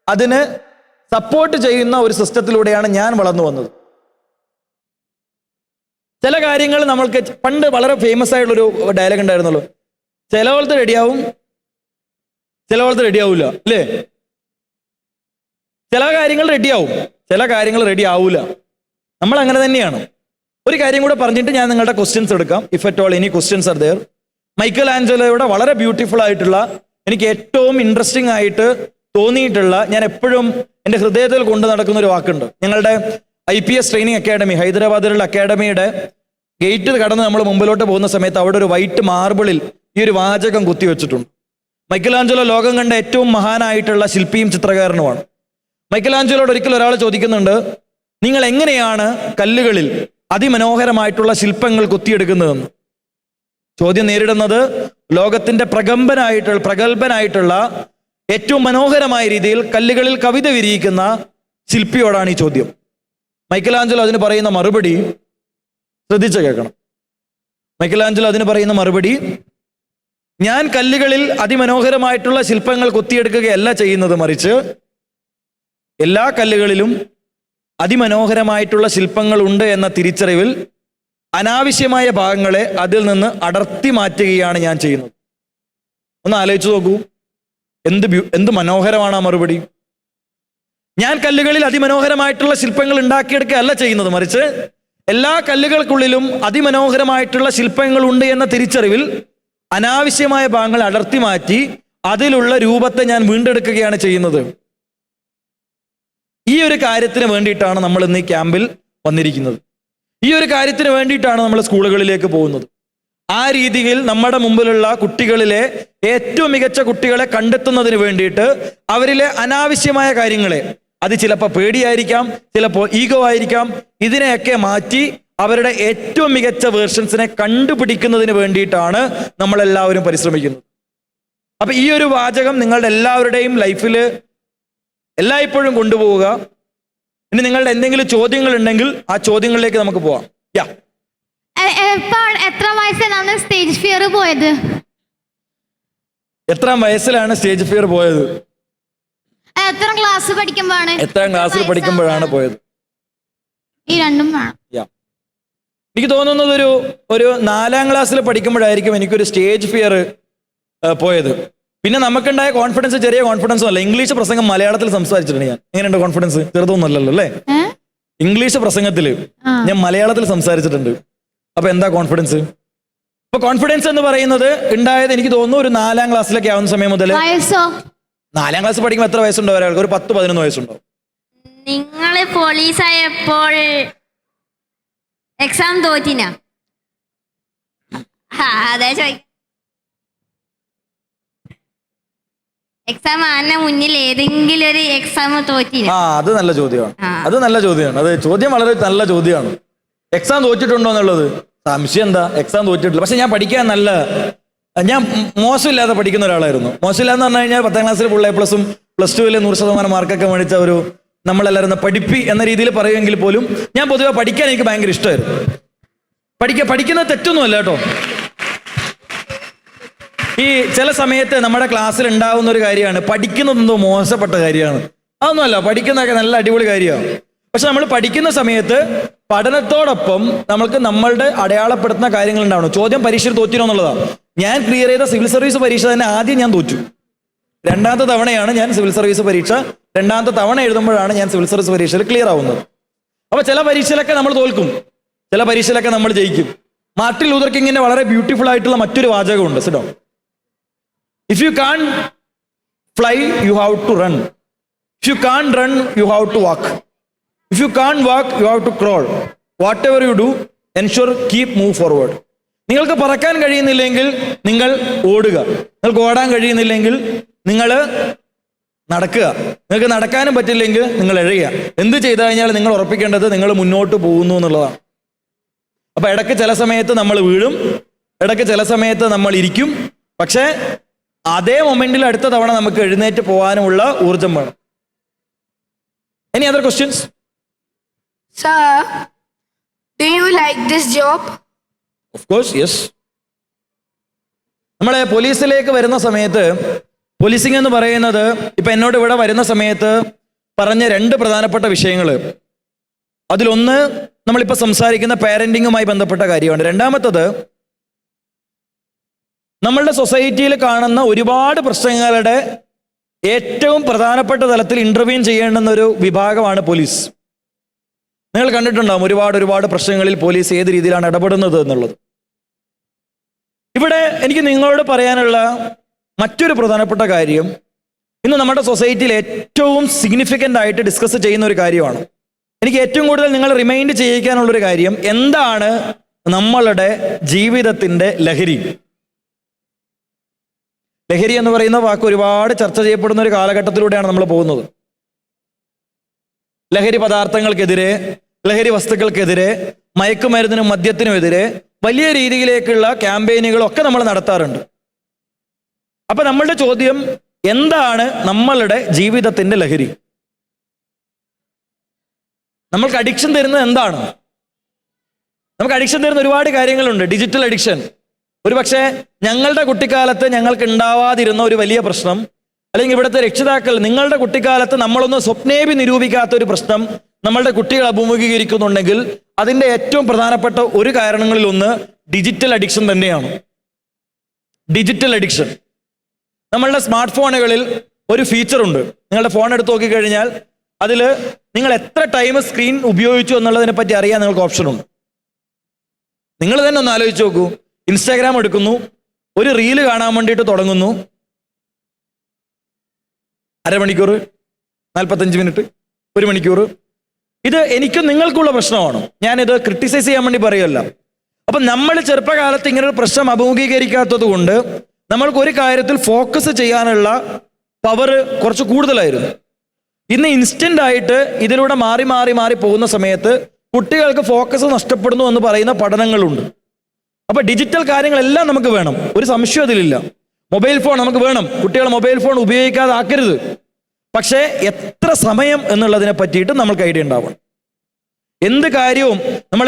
അതിന് സപ്പോർട്ട് ചെയ്യുന്ന ഒരു സിസ്റ്റത്തിലൂടെയാണ് ഞാൻ വളർന്നു വന്നത്. ചില കാര്യങ്ങൾ നമ്മൾക്ക് പണ്ട് വളരെ ഫേമസ് ആയിട്ടുള്ളൊരു ഡയലോഗ് ഉണ്ടായിരുന്നല്ലോ, ചില പോലത്തെ റെഡിയാവും, ചില പോലത്തെ റെഡിയാവില്ല, അല്ലേ? ചില കാര്യങ്ങൾ റെഡിയാവും, ചില കാര്യങ്ങൾ റെഡി ആവൂല. നമ്മൾ അങ്ങനെ തന്നെയാണ്. ഒരു കാര്യം കൂടെ പറഞ്ഞിട്ട് ഞാൻ നിങ്ങളുടെ ക്വസ്റ്റ്യൻസ് എടുക്കാം, if at all any questions are there. Michael ആഞ്ചലോയുടെ വളരെ ബ്യൂട്ടിഫുൾ ആയിട്ടുള്ള, എനിക്ക് ഏറ്റവും ഇൻട്രസ്റ്റിംഗ് ആയിട്ട് തോന്നിയിട്ടുള്ള, ഞാൻ എപ്പോഴും എൻ്റെ ഹൃദയത്തിൽ കൊണ്ടു നടക്കുന്ന ഒരു വാക്കുണ്ട്. ഞങ്ങളുടെ IPS ട്രെയിനിങ് അക്കാഡമി, ഹൈദരാബാദിലുള്ള അക്കാഡമിയുടെ ഗേറ്റ് കടന്ന് നമ്മൾ മുമ്പിലോട്ട് പോകുന്ന സമയത്ത് അവിടെ ഒരു വൈറ്റ് മാർബിളിൽ ഈ ഒരു വാചകം കുത്തിവെച്ചിട്ടുണ്ട്. മൈക്കലാഞ്ചലോ ലോകം കണ്ട ഏറ്റവും മഹാനായിട്ടുള്ള ശില്പിയും ചിത്രകാരനുമാണ്. മൈക്കലാഞ്ചലോട് ഒരിക്കൽ ഒരാൾ ചോദിക്കുന്നുണ്ട്, നിങ്ങൾ എങ്ങനെയാണ് കല്ലുകളിൽ അതിമനോഹരമായിട്ടുള്ള ശില്പങ്ങൾ കുത്തിയെടുക്കുന്നതെന്ന്. ചോദ്യം നേരിടുന്നത് ലോകത്തിന്റെ പ്രഗത്ഭനായിട്ടുള്ള ഏറ്റവും മനോഹരമായ രീതിയിൽ കല്ലുകളിൽ കവിത വിരിയിക്കുന്ന ശില്പിയോടാണ് ഈ ചോദ്യം. മൈക്കലാഞ്ചലോ അതിന് പറയുന്ന മറുപടി ശ്രദ്ധിച്ചു കേൾക്കണം. മൈക്കലാഞ്ചലോ അതിന് പറയുന്ന മറുപടി, ഞാൻ കല്ലുകളിൽ അതിമനോഹരമായിട്ടുള്ള ശില്പങ്ങൾ കൊത്തിയെടുക്കുകയല്ല ചെയ്യുന്നത്, മറിച്ച് എല്ലാ കല്ലുകളിലും അതിമനോഹരമായിട്ടുള്ള ശില്പങ്ങൾ ഉണ്ട് എന്ന തിരിച്ചറിവിൽ അനാവശ്യമായ ഭാഗങ്ങളെ അതിൽ നിന്ന് അടർത്തി മാറ്റുകയാണ് ഞാൻ ചെയ്യുന്നത്. ഒന്ന് ആലോചിച്ചു നോക്കൂ, എന്ത് മനോഹരമാണ് ആ മറുപടി. ഞാൻ കല്ലുകളിൽ അതിമനോഹരമായിട്ടുള്ള ശില്പങ്ങൾ ഉണ്ടാക്കിയെടുക്കുകയല്ല ചെയ്യുന്നത്, മറിച്ച് എല്ലാ കല്ലുകൾക്കുള്ളിലും അതിമനോഹരമായിട്ടുള്ള ശില്പങ്ങൾ ഉണ്ട് എന്ന തിരിച്ചറിവിൽ അനാവശ്യമായ ഭാഗങ്ങൾ അടർത്തി മാറ്റി അതിലുള്ള രൂപത്തെ ഞാൻ വീണ്ടെടുക്കുകയാണ് ചെയ്യുന്നത്. ഈ ഒരു കാര്യത്തിന് വേണ്ടിയിട്ടാണ് നമ്മൾ ഇന്ന് ഈ ക്യാമ്പിൽ വന്നിരിക്കുന്നത്. ഈ ഒരു കാര്യത്തിന് വേണ്ടിയിട്ടാണ് നമ്മൾ സ്കൂളുകളിലേക്ക് പോകുന്നത്. ആ രീതിയിൽ നമ്മുടെ മുമ്പിലുള്ള കുട്ടികളിലെ ഏറ്റവും മികച്ച കുട്ടികളെ കണ്ടെത്തുന്നതിന് വേണ്ടിയിട്ട് അവരിലെ അനാവശ്യമായ കാര്യങ്ങളെ, അത് ചിലപ്പോൾ പേടിയായിരിക്കാം, ചിലപ്പോൾ ഈഗോ ആയിരിക്കാം, ഇതിനെയൊക്കെ മാറ്റി അവരുടെ ഏറ്റവും മികച്ച വേർഷൻസിനെ കണ്ടുപിടിക്കുന്നതിന് വേണ്ടിയിട്ടാണ് നമ്മളെല്ലാവരും പരിശ്രമിക്കുന്നത്. അപ്പൊ ഈ ഒരു വാചകം നിങ്ങളുടെ എല്ലാവരുടെയും ലൈഫിൽ എല്ലായ്പ്പോഴും കൊണ്ടുപോവുക. ഇനി നിങ്ങളുടെ എന്തെങ്കിലും ചോദ്യങ്ങൾ ഉണ്ടെങ്കിൽ ആ ചോദ്യങ്ങളിലേക്ക് നമുക്ക് പോവാം. എത്ര വയസ്സിലാണ് സ്റ്റേജ് ഫിയർ പോയത്? എത്രാം വയസ്സിലാണ് സ്റ്റേജ് ഫിയർ പോയത്? എത്രാം ക്ലാസ് പഠിക്കുമ്പോഴാണ്? എത്രാം ക്ലാസ്സിൽ പഠിക്കുമ്പോഴാണ് പോയത്? ഈ രണ്ടും വേണം. എനിക്ക് തോന്നുന്നത് ഒരു 4ാം ക്ലാസ്സിൽ പഠിക്കുമ്പോഴായിരിക്കും എനിക്കൊരു സ്റ്റേജ് ഫിയർ പോയത്. പിന്നെ നമുക്കുണ്ടായ കോൺഫിഡൻസ് ചെറിയ കോൺഫിഡൻസും അല്ല. ഇംഗ്ലീഷ് പ്രസംഗം മലയാളത്തിൽ സംസാരിച്ചിട്ടുണ്ട് ഞാൻ. എങ്ങനെയുണ്ട് കോൺഫിഡൻസ്? ചെറുതൊന്നും അല്ലല്ലോ അല്ലേ? ഇംഗ്ലീഷ് പ്രസംഗത്തിൽ ഞാൻ മലയാളത്തിൽ സംസാരിച്ചിട്ടുണ്ട്. അപ്പൊ എന്താ കോൺഫിഡൻസ്? ഇപ്പൊ കോൺഫിഡൻസ് എന്ന് പറയുന്നത് ഉണ്ടായത് എനിക്ക് തോന്നുന്നു ഒരു 4ാം ക്ലാസ്സിലൊക്കെ ആവുന്ന സമയം മുതൽ. 4ാം ക്ലാസ് പഠിക്കുമ്പോൾ എത്ര വയസ്സുണ്ടോ ഒരാൾക്ക്? ഒരു 10-11 വയസ്സുണ്ടോ? നിങ്ങള് പോലീസായപ്പോൾ എക്സാം തോറ്റിന? അതെ ചോദിക്ക. എക്സാം ആന്റെ മുന്നിൽ ഏതെങ്കിലും ഒരു എക്സാം തോറ്റിന? അത് നല്ല ചോദ്യമാണ്. അത് ചോദ്യം വളരെ നല്ല ചോദ്യമാണ്. എക്സാം തോറ്റിട്ടുണ്ടോ എന്നുള്ളത് സംശയം എന്താ? എക്സാം തോറ്റിട്ടില്ല. പക്ഷെ ഞാൻ പഠിക്കാൻ ഞാൻ മോശമില്ലാതെ പഠിക്കുന്ന ഒരാളായിരുന്നു. മോശമില്ലാന്ന് പറഞ്ഞു കഴിഞ്ഞാൽ 10ാം ക്ലാസ്സിൽ ഫുൾ A+ഉം +2 100% മാർക്കൊക്കെ മേടിച്ച ഒരു നമ്മളെല്ലാവരും പഠിപ്പി എന്ന രീതിയിൽ പറയുമെങ്കിൽ പോലും ഞാൻ പൊതുവെ പഠിക്കാൻ എനിക്ക് ഭയങ്കര ഇഷ്ടമായിരുന്നു. പഠിക്കുന്ന തെറ്റൊന്നുമല്ല കേട്ടോ. ഈ ചില സമയത്ത് നമ്മുടെ ക്ലാസ്സിൽ ഉണ്ടാവുന്ന ഒരു കാര്യമാണ് പഠിക്കുന്നതെന്തോ മോശപ്പെട്ട കാര്യമാണ്. അതൊന്നുമല്ല, പഠിക്കുന്നതൊക്കെ നല്ല അടിപൊളി കാര്യമാണ്. പക്ഷെ നമ്മൾ പഠിക്കുന്ന സമയത്ത് പഠനത്തോടൊപ്പം നമ്മൾക്ക് നമ്മളുടെ അടയാളപ്പെടുത്തുന്ന കാര്യങ്ങൾ ഉണ്ടാവണം. ചോദ്യം പരീക്ഷയിൽ തോറ്റിനോ എന്നുള്ളതാണ്. ഞാൻ ക്ലിയർ ചെയ്ത സിവിൽ സർവീസ് പരീക്ഷ തന്നെ ആദ്യം ഞാൻ തോറ്റു. 2ാമത്തെ തവണയാണ് ഞാൻ സിവിൽ സർവീസ് പരീക്ഷ 2ാമത്തെ തവണ എഴുതുമ്പോഴാണ് ഞാൻ സിവിൽ സർവീസ് പരീക്ഷയിൽ ക്ലിയർ ആവുന്നത്. അപ്പൊ ചില പരീക്ഷയിലൊക്കെ നമ്മൾ തോൽക്കും, ചില പരീക്ഷയിലൊക്കെ നമ്മൾ ജയിക്കും. മാർട്ടിൻ ലൂതർ കിങ്ങിന്റെ വളരെ ബ്യൂട്ടിഫുൾ ആയിട്ടുള്ള മറ്റൊരു വാചകമുണ്ട്. സിഡോ, if you can't fly you have to run, if you can't run you have to walk, if you can't walk you have to crawl, whatever you do ensure keep move forward. നിങ്ങൾക്ക് പറക്കാൻ കഴിയുന്നില്ലെങ്കിൽ നിങ്ങൾ ഓടുക, നിങ്ങൾക്ക് ഓടാൻ കഴിയുന്നില്ലെങ്കിൽ നിങ്ങൾ നടക്കുക, നിങ്ങൾക്ക് നടക്കാനും പറ്റില്ലെങ്കിൽ നിങ്ങൾ എഴുതുക. എന്ത് ചെയ്തു കഴിഞ്ഞാൽ നിങ്ങൾ ഉറപ്പിക്കേണ്ടത് നിങ്ങൾ മുന്നോട്ട് പോകുന്നു എന്നുള്ളതാണ്. അപ്പൊ ഇടയ്ക്ക് ചില സമയത്ത് നമ്മൾ വീഴും, ഇടയ്ക്ക് ചില സമയത്ത് നമ്മൾ ഇരിക്കും. പക്ഷേ അതേ മൊമെന്റിൽ അടുത്ത തവണ നമുക്ക് എഴുന്നേറ്റ് പോകാനുമുള്ള ഊർജം വേണം. Any other questions? Sir, do you like this job? Of course, yes. നമ്മളെ പോലീസിലേക്ക് വരുന്ന സമയത്ത്, പോലീസിംഗ് എന്ന് പറയുന്നത് ഇപ്പൊ എന്നോട് ഇവിടെ വരുന്ന സമയത്ത് പറഞ്ഞ 2 പ്രധാനപ്പെട്ട വിഷയങ്ങൾ. അതിലൊന്ന് നമ്മളിപ്പോൾ സംസാരിക്കുന്ന പാരന്റിങ്ങുമായി ബന്ധപ്പെട്ട കാര്യമാണ്. രണ്ടാമത്തത് നമ്മളുടെ സൊസൈറ്റിയിൽ കാണുന്ന ഒരുപാട് പ്രശ്നങ്ങളുടെ ഏറ്റവും പ്രധാനപ്പെട്ട തലത്തിൽ ഇന്റർവ്യൂ ചെയ്യേണ്ടുന്ന ഒരു വിഭാഗമാണ് പോലീസ്. നിങ്ങൾ കണ്ടിട്ടുണ്ടാവും ഒരുപാട് പ്രശ്നങ്ങളിൽ പോലീസ് ഏത് രീതിയിലാണ് ഇടപെടുന്നത് എന്നുള്ളത്. ഇവിടെ എനിക്ക് നിങ്ങളോട് പറയാനുള്ള മറ്റൊരു പ്രധാനപ്പെട്ട കാര്യം, ഇന്ന് നമ്മുടെ സൊസൈറ്റിയിൽ ഏറ്റവും സിഗ്നിഫിക്കൻ്റ് ആയിട്ട് ഡിസ്കസ് ചെയ്യുന്ന ഒരു കാര്യമാണ്. എനിക്ക് ഏറ്റവും കൂടുതൽ നിങ്ങൾ റിമൈൻഡ് ചെയ്യിക്കാനുള്ളൊരു കാര്യം, എന്താണ് നമ്മളുടെ ജീവിതത്തിൻ്റെ ലഹരി? ലഹരി എന്ന് പറയുന്ന വാക്ക് ഒരുപാട് ചർച്ച ചെയ്യപ്പെടുന്ന ഒരു കാലഘട്ടത്തിലൂടെയാണ് നമ്മൾ പോകുന്നത്. ലഹരി പദാർത്ഥങ്ങൾക്കെതിരെ, ലഹരി വസ്തുക്കൾക്കെതിരെ, മയക്കുമരുന്നിനും മദ്യത്തിനുമെതിരെ വലിയ രീതിയിലേക്കുള്ള ക്യാമ്പയിനുകളൊക്കെ നമ്മൾ നടത്താറുണ്ട്. അപ്പൊ നമ്മളുടെ ചോദ്യം, എന്താണ് നമ്മളുടെ ജീവിതത്തിന്റെ ലഹരി? നമ്മൾക്ക് അഡിക്ഷൻ തരുന്നത് എന്താണ്? നമുക്ക് അഡിക്ഷൻ തരുന്ന ഒരുപാട് കാര്യങ്ങളുണ്ട്. ഡിജിറ്റൽ അഡിക്ഷൻ, ഒരുപക്ഷെ ഞങ്ങളുടെ കുട്ടിക്കാലത്ത് ഞങ്ങൾക്ക് ഉണ്ടാവാതിരുന്ന ഒരു വലിയ പ്രശ്നം, അല്ലെങ്കിൽ ഇവിടുത്തെ രക്ഷിതാക്കൾ നിങ്ങളുടെ കുട്ടിക്കാലത്ത് നമ്മളൊന്നും സ്വപ്നേപി നിരൂപിക്കാത്ത ഒരു പ്രശ്നം നമ്മളുടെ കുട്ടികൾ അഭിമുഖീകരിക്കുന്നുണ്ടെങ്കിൽ അതിൻ്റെ ഏറ്റവും പ്രധാനപ്പെട്ട ഒരു കാരണങ്ങളിൽ ഒന്ന് ഡിജിറ്റൽ അഡിക്ഷൻ തന്നെയാണ്. Digital addiction. നമ്മളുടെ സ്മാർട്ട് ഫോണുകളിൽ ഒരു ഫീച്ചറുണ്ട്. നിങ്ങളുടെ ഫോൺ എടുത്ത് നോക്കിക്കഴിഞ്ഞാൽ അതിൽ നിങ്ങൾ എത്ര ടൈം സ്ക്രീൻ ഉപയോഗിച്ചു എന്നുള്ളതിനെ പറ്റി അറിയാൻ നിങ്ങൾക്ക് ഓപ്ഷനുണ്ട്. നിങ്ങൾ തന്നെ ഒന്ന് ആലോചിച്ച് നോക്കൂ. ഇൻസ്റ്റാഗ്രാം എടുക്കുന്നു, ഒരു റീല് കാണാൻ വേണ്ടിയിട്ട് തുടങ്ങുന്നു, അരമണിക്കൂർ, 45 മിനിറ്റ്, 1 മണിക്കൂർ. ഇത് എനിക്കും നിങ്ങൾക്കുള്ള പ്രശ്നമാണ്. ഞാനിത് ക്രിട്ടിസൈസ് ചെയ്യാൻ വേണ്ടി പറയുമല്ല. അപ്പം നമ്മൾ ചെറുപ്പകാലത്ത് ഇങ്ങനൊരു പ്രശ്നം അഭിമുഖീകരിക്കാത്തത് കൊണ്ട് നമ്മൾക്ക് ഒരു കാര്യത്തിൽ ഫോക്കസ് ചെയ്യാനുള്ള പവർ കുറച്ച് കൂടുതലായിരുന്നു. ഇന്ന് ഇൻസ്റ്റന്റ് ആയിട്ട് ഇതിലൂടെ മാറി പോകുന്ന സമയത്ത് കുട്ടികൾക്ക് ഫോക്കസ് നഷ്ടപ്പെടുന്നു എന്ന് പറയുന്ന പഠനങ്ങളുണ്ട്. അപ്പൊ ഡിജിറ്റൽ കാര്യങ്ങളെല്ലാം നമുക്ക് വേണം, ഒരു സംശയം അതിലില്ല. മൊബൈൽ ഫോൺ നമുക്ക് വേണം, കുട്ടികൾ മൊബൈൽ ഫോൺ ഉപയോഗിക്കാതെ ആക്കരുത്. പക്ഷേ എത്ര സമയം എന്നുള്ളതിനെ പറ്റിയിട്ട് നമ്മൾക്ക് ഐഡിയ ഉണ്ടാവണം. എന്ത് കാര്യവും നമ്മൾ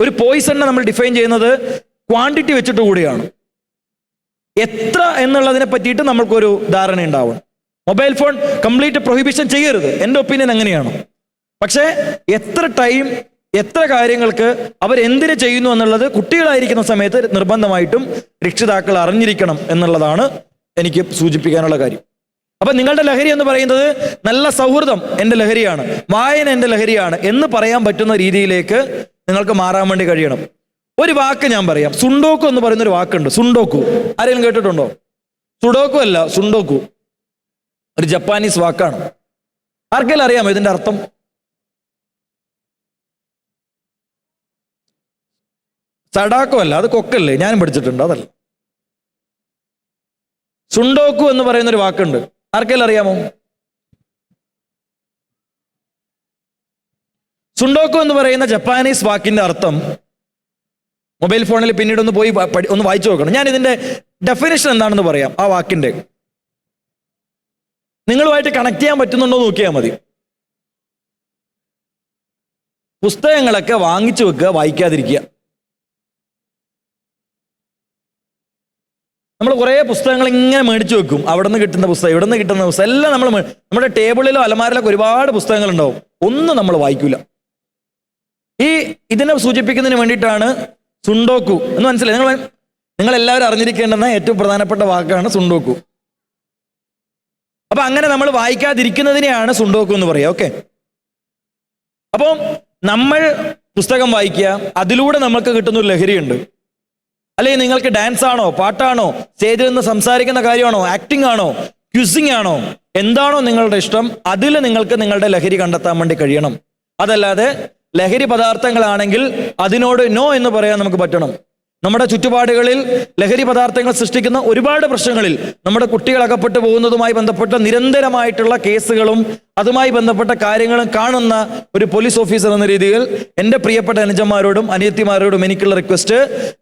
ഒരു പോയിസണിനെ നമ്മൾ ഡിഫൈൻ ചെയ്യുന്നത് ക്വാണ്ടിറ്റി വെച്ചിട്ട് കൂടിയാണ്. എത്ര എന്നുള്ളതിനെ പറ്റിയിട്ട് നമ്മൾക്കൊരു ധാരണ ഉണ്ടാവണം. മൊബൈൽ ഫോൺ കംപ്ലീറ്റ് പ്രൊഹിബിഷൻ ചെയ്യരുത്, എൻ്റെ ഒപ്പീനിയൻ അങ്ങനെയാണ്. പക്ഷേ എത്ര ടൈം, എത്ര കാര്യങ്ങൾക്ക് അവരെന്തിനു ചെയ്യുന്നു എന്നുള്ളത് കുട്ടികളായിരിക്കുന്ന സമയത്ത് നിർബന്ധമായിട്ടും രക്ഷിതാക്കൾ അറിഞ്ഞിരിക്കണം എന്നുള്ളതാണ് എനിക്ക് സൂചിപ്പിക്കാനുള്ള കാര്യം. അപ്പൊ നിങ്ങളുടെ ലഹരി എന്ന് പറയുന്നത് നല്ല സൗഹൃദം എൻ്റെ ലഹരിയാണ്, വായന എൻ്റെ ലഹരിയാണ് എന്ന് പറയാൻ പറ്റുന്ന രീതിയിലേക്ക് നിങ്ങൾക്ക് മാറാൻ വേണ്ടി കഴിയണം. ഒരു വാക്ക് ഞാൻ പറയാം. സുണ്ടോക്കു എന്ന് പറയുന്ന ഒരു വാക്കുണ്ട്. സുണ്ടോക്കു ആരെങ്കിലും കേട്ടിട്ടുണ്ടോ? സുഡോക്കു അല്ല, സുണ്ടോക്കു. ഒരു ജപ്പാനീസ് വാക്കാണ്. ആർക്കെങ്കിലും അറിയാമോ ഇതിന്റെ അർത്ഥം? സഡാക്കോ അല്ല, അത് കൊക്കല്ലേ, ഞാനും പഠിച്ചിട്ടുണ്ട്, അതല്ല. സുണ്ടോക്കു എന്ന് പറയുന്ന ഒരു വാക്കുണ്ട്. ആർക്കെങ്കിലും അറിയാമോ? സുണ്ടോക്കു എന്ന് പറയുന്ന ജപ്പാനീസ് വാക്കിന്റെ അർത്ഥം, മൊബൈൽ ഫോണിൽ പിന്നീട് ഒന്ന് പോയി ഒന്ന് വായിച്ചു നോക്കണം. ഞാൻ ഇതിന്റെ ഡെഫിനിഷൻ എന്താണെന്ന് പറയാം. ആ വാക്കിന്റെ നിങ്ങളുമായിട്ട് കണക്ട് ചെയ്യാൻ പറ്റുന്നുണ്ടോ നോക്കിയാൽ മതി. പുസ്തകങ്ങളൊക്കെ വാങ്ങിച്ചു വെക്കുക, വായിക്കാതിരിക്കുക. നമ്മൾ കുറേ പുസ്തകങ്ങൾ ഇങ്ങനെ മേടിച്ചു വെക്കും. അവിടെ നിന്ന് കിട്ടുന്ന പുസ്തകം, ഇവിടെ നിന്ന് കിട്ടുന്ന പുസ്തകം എല്ലാം നമ്മൾ നമ്മുടെ ടേബിളിലോ അലമാരിലൊക്കെ ഒരുപാട് പുസ്തകങ്ങൾ ഉണ്ടാവും, ഒന്നും നമ്മൾ വായിക്കൂല. ഇതിനെ സൂചിപ്പിക്കുന്നതിന് വേണ്ടിയിട്ടാണ് സുണ്ടോക്കു എന്ന് മനസ്സിലായി. നിങ്ങൾ എല്ലാവരും അറിഞ്ഞിരിക്കേണ്ടുന്ന ഏറ്റവും പ്രധാനപ്പെട്ട വാക്കാണ് സുണ്ടോക്കു. അപ്പൊ അങ്ങനെ നമ്മൾ വായിക്കാതിരിക്കുന്നതിനെയാണ് സുണ്ടോക്കു എന്ന് പറയുക. ഓക്കെ, അപ്പോൾ നമ്മൾ പുസ്തകം വായിക്കുക, അതിലൂടെ നമുക്ക് കിട്ടുന്ന ഒരു ലഹരിയുണ്ട്. അല്ലെങ്കിൽ നിങ്ങൾക്ക് ഡാൻസ് ആണോ, പാട്ടാണോ, സ്റ്റേജിൽ നിന്ന് സംസാരിക്കുന്ന കാര്യമാണോ, ആക്ടിംഗ് ആണോ, ക്യൂസിംഗ് ആണോ, എന്താണോ നിങ്ങളുടെ ഇഷ്ടം, അതിൽ നിങ്ങൾക്ക് നിങ്ങളുടെ ലഹരി കണ്ടെത്താൻ വേണ്ടി കഴിയണം. അതല്ലാതെ ലഹരി പദാർത്ഥങ്ങളാണെങ്കിൽ അതിനോട് നോ എന്ന് പറയാൻ നമുക്ക് പറ്റണം. നമ്മുടെ ചുറ്റുപാടുകളിൽ ലഹരി പദാർത്ഥങ്ങൾ സൃഷ്ടിക്കുന്ന ഒരുപാട് പ്രശ്നങ്ങളിൽ നമ്മുടെ കുട്ടികൾ അകപ്പെട്ടു പോകുന്നതുമായി ബന്ധപ്പെട്ട നിരന്തരമായിട്ടുള്ള കേസുകളും അതുമായി ബന്ധപ്പെട്ട കാര്യങ്ങളും കാണുന്ന ഒരു പോലീസ് ഓഫീസർ എന്ന രീതിയിൽ എൻ്റെ പ്രിയപ്പെട്ട അനുജന്മാരോടും അനിയത്തിമാരോടും എനിക്കുള്ള റിക്വസ്റ്റ്,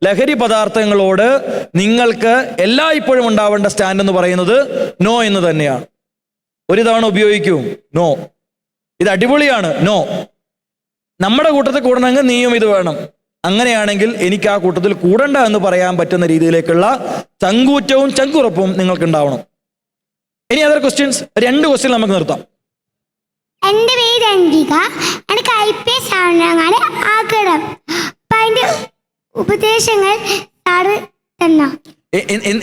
ലഹരി പദാർത്ഥങ്ങളോട് നിങ്ങൾക്ക് എല്ലായ്പ്പോഴും ഉണ്ടാവേണ്ട സ്റ്റാൻഡ് എന്ന് പറയുന്നത് നോ എന്ന് തന്നെയാണ്. ഒരു തവണ ഉപയോഗിക്കൂ, നോ. ഇത് അടിപൊളിയാണ്, നോ. നമ്മുടെ കൂട്ടത്തിൽ കൂടണമെങ്കിൽ നീയും ഇത് വേണം. അങ്ങനെയാണെങ്കിൽ എനിക്ക് ആ കൂട്ടത്തിൽ കൂടണ്ട എന്ന് പറയാൻ പറ്റുന്ന രീതിയിലേക്കുള്ള ചങ്കൂറ്റവും ചങ്കുറപ്പും നിങ്ങൾക്ക് ഉണ്ടാവണം. ഇനി അതർ ക്വസ്റ്റ്യൻസ്, 2 ക്വസ്റ്റ്യൻ നമുക്ക് നിർത്താം. എൻ്റെ പേര് അംഗിക, എനിക്ക് IPS ആകണം. അപ്പൊ അതിന്റെ ഉപദേശങ്ങൾ സാറ് തന്നോ?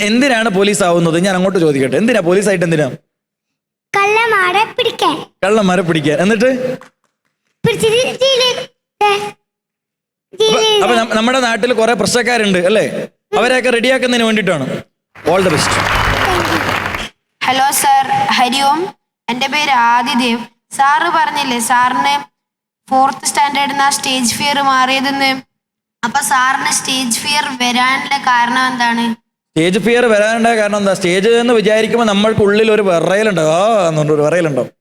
എന്തിനാണ് പോലീസ് ആവുന്നത്? ഞാൻ അങ്ങോട്ട് ചോദിക്കട്ടെ, എന്തിനാ പോലീസായിട്ട് എന്തിനാ? കള്ളന്മാരെ പിടിക്കാൻ. കള്ളന്മാരെ പിടിക്കാൻ. എന്നിട്ട് പിടിച്ചിട്ട് അപ്പൊ നമ്മുടെ നാട്ടിൽ കുറെ പ്രശ്നക്കാരുണ്ട് അല്ലേ? അവരെയൊക്കെ റെഡിയാക്കുന്നതിന് വേണ്ടിയിട്ടാണ്. All the best. Hello sir, Hari Om. എൻ്റെ പേര് ആദിദേവ്. സാറ് പറഞ്ഞില്ലേ സാറിന് 4th സ്റ്റാൻഡേർഡിൽ സ്റ്റേജ് ഫിയർ മാറിയതെന്ന്. അപ്പൊ സാറിന് സ്റ്റേജ് ഫിയർ വരാനുള്ള കാരണം എന്താണ്? സ്റ്റേജ് ഫിയർ വരാനുണ്ടായ കാരണം എന്താ? സ്റ്റേജ് എന്ന് വിചാരിക്കുമ്പോൾ നമ്മൾക്കുള്ളിൽ ഒരു വിറയലുണ്ടാവും, ഒരു വിറയലുണ്ടാവും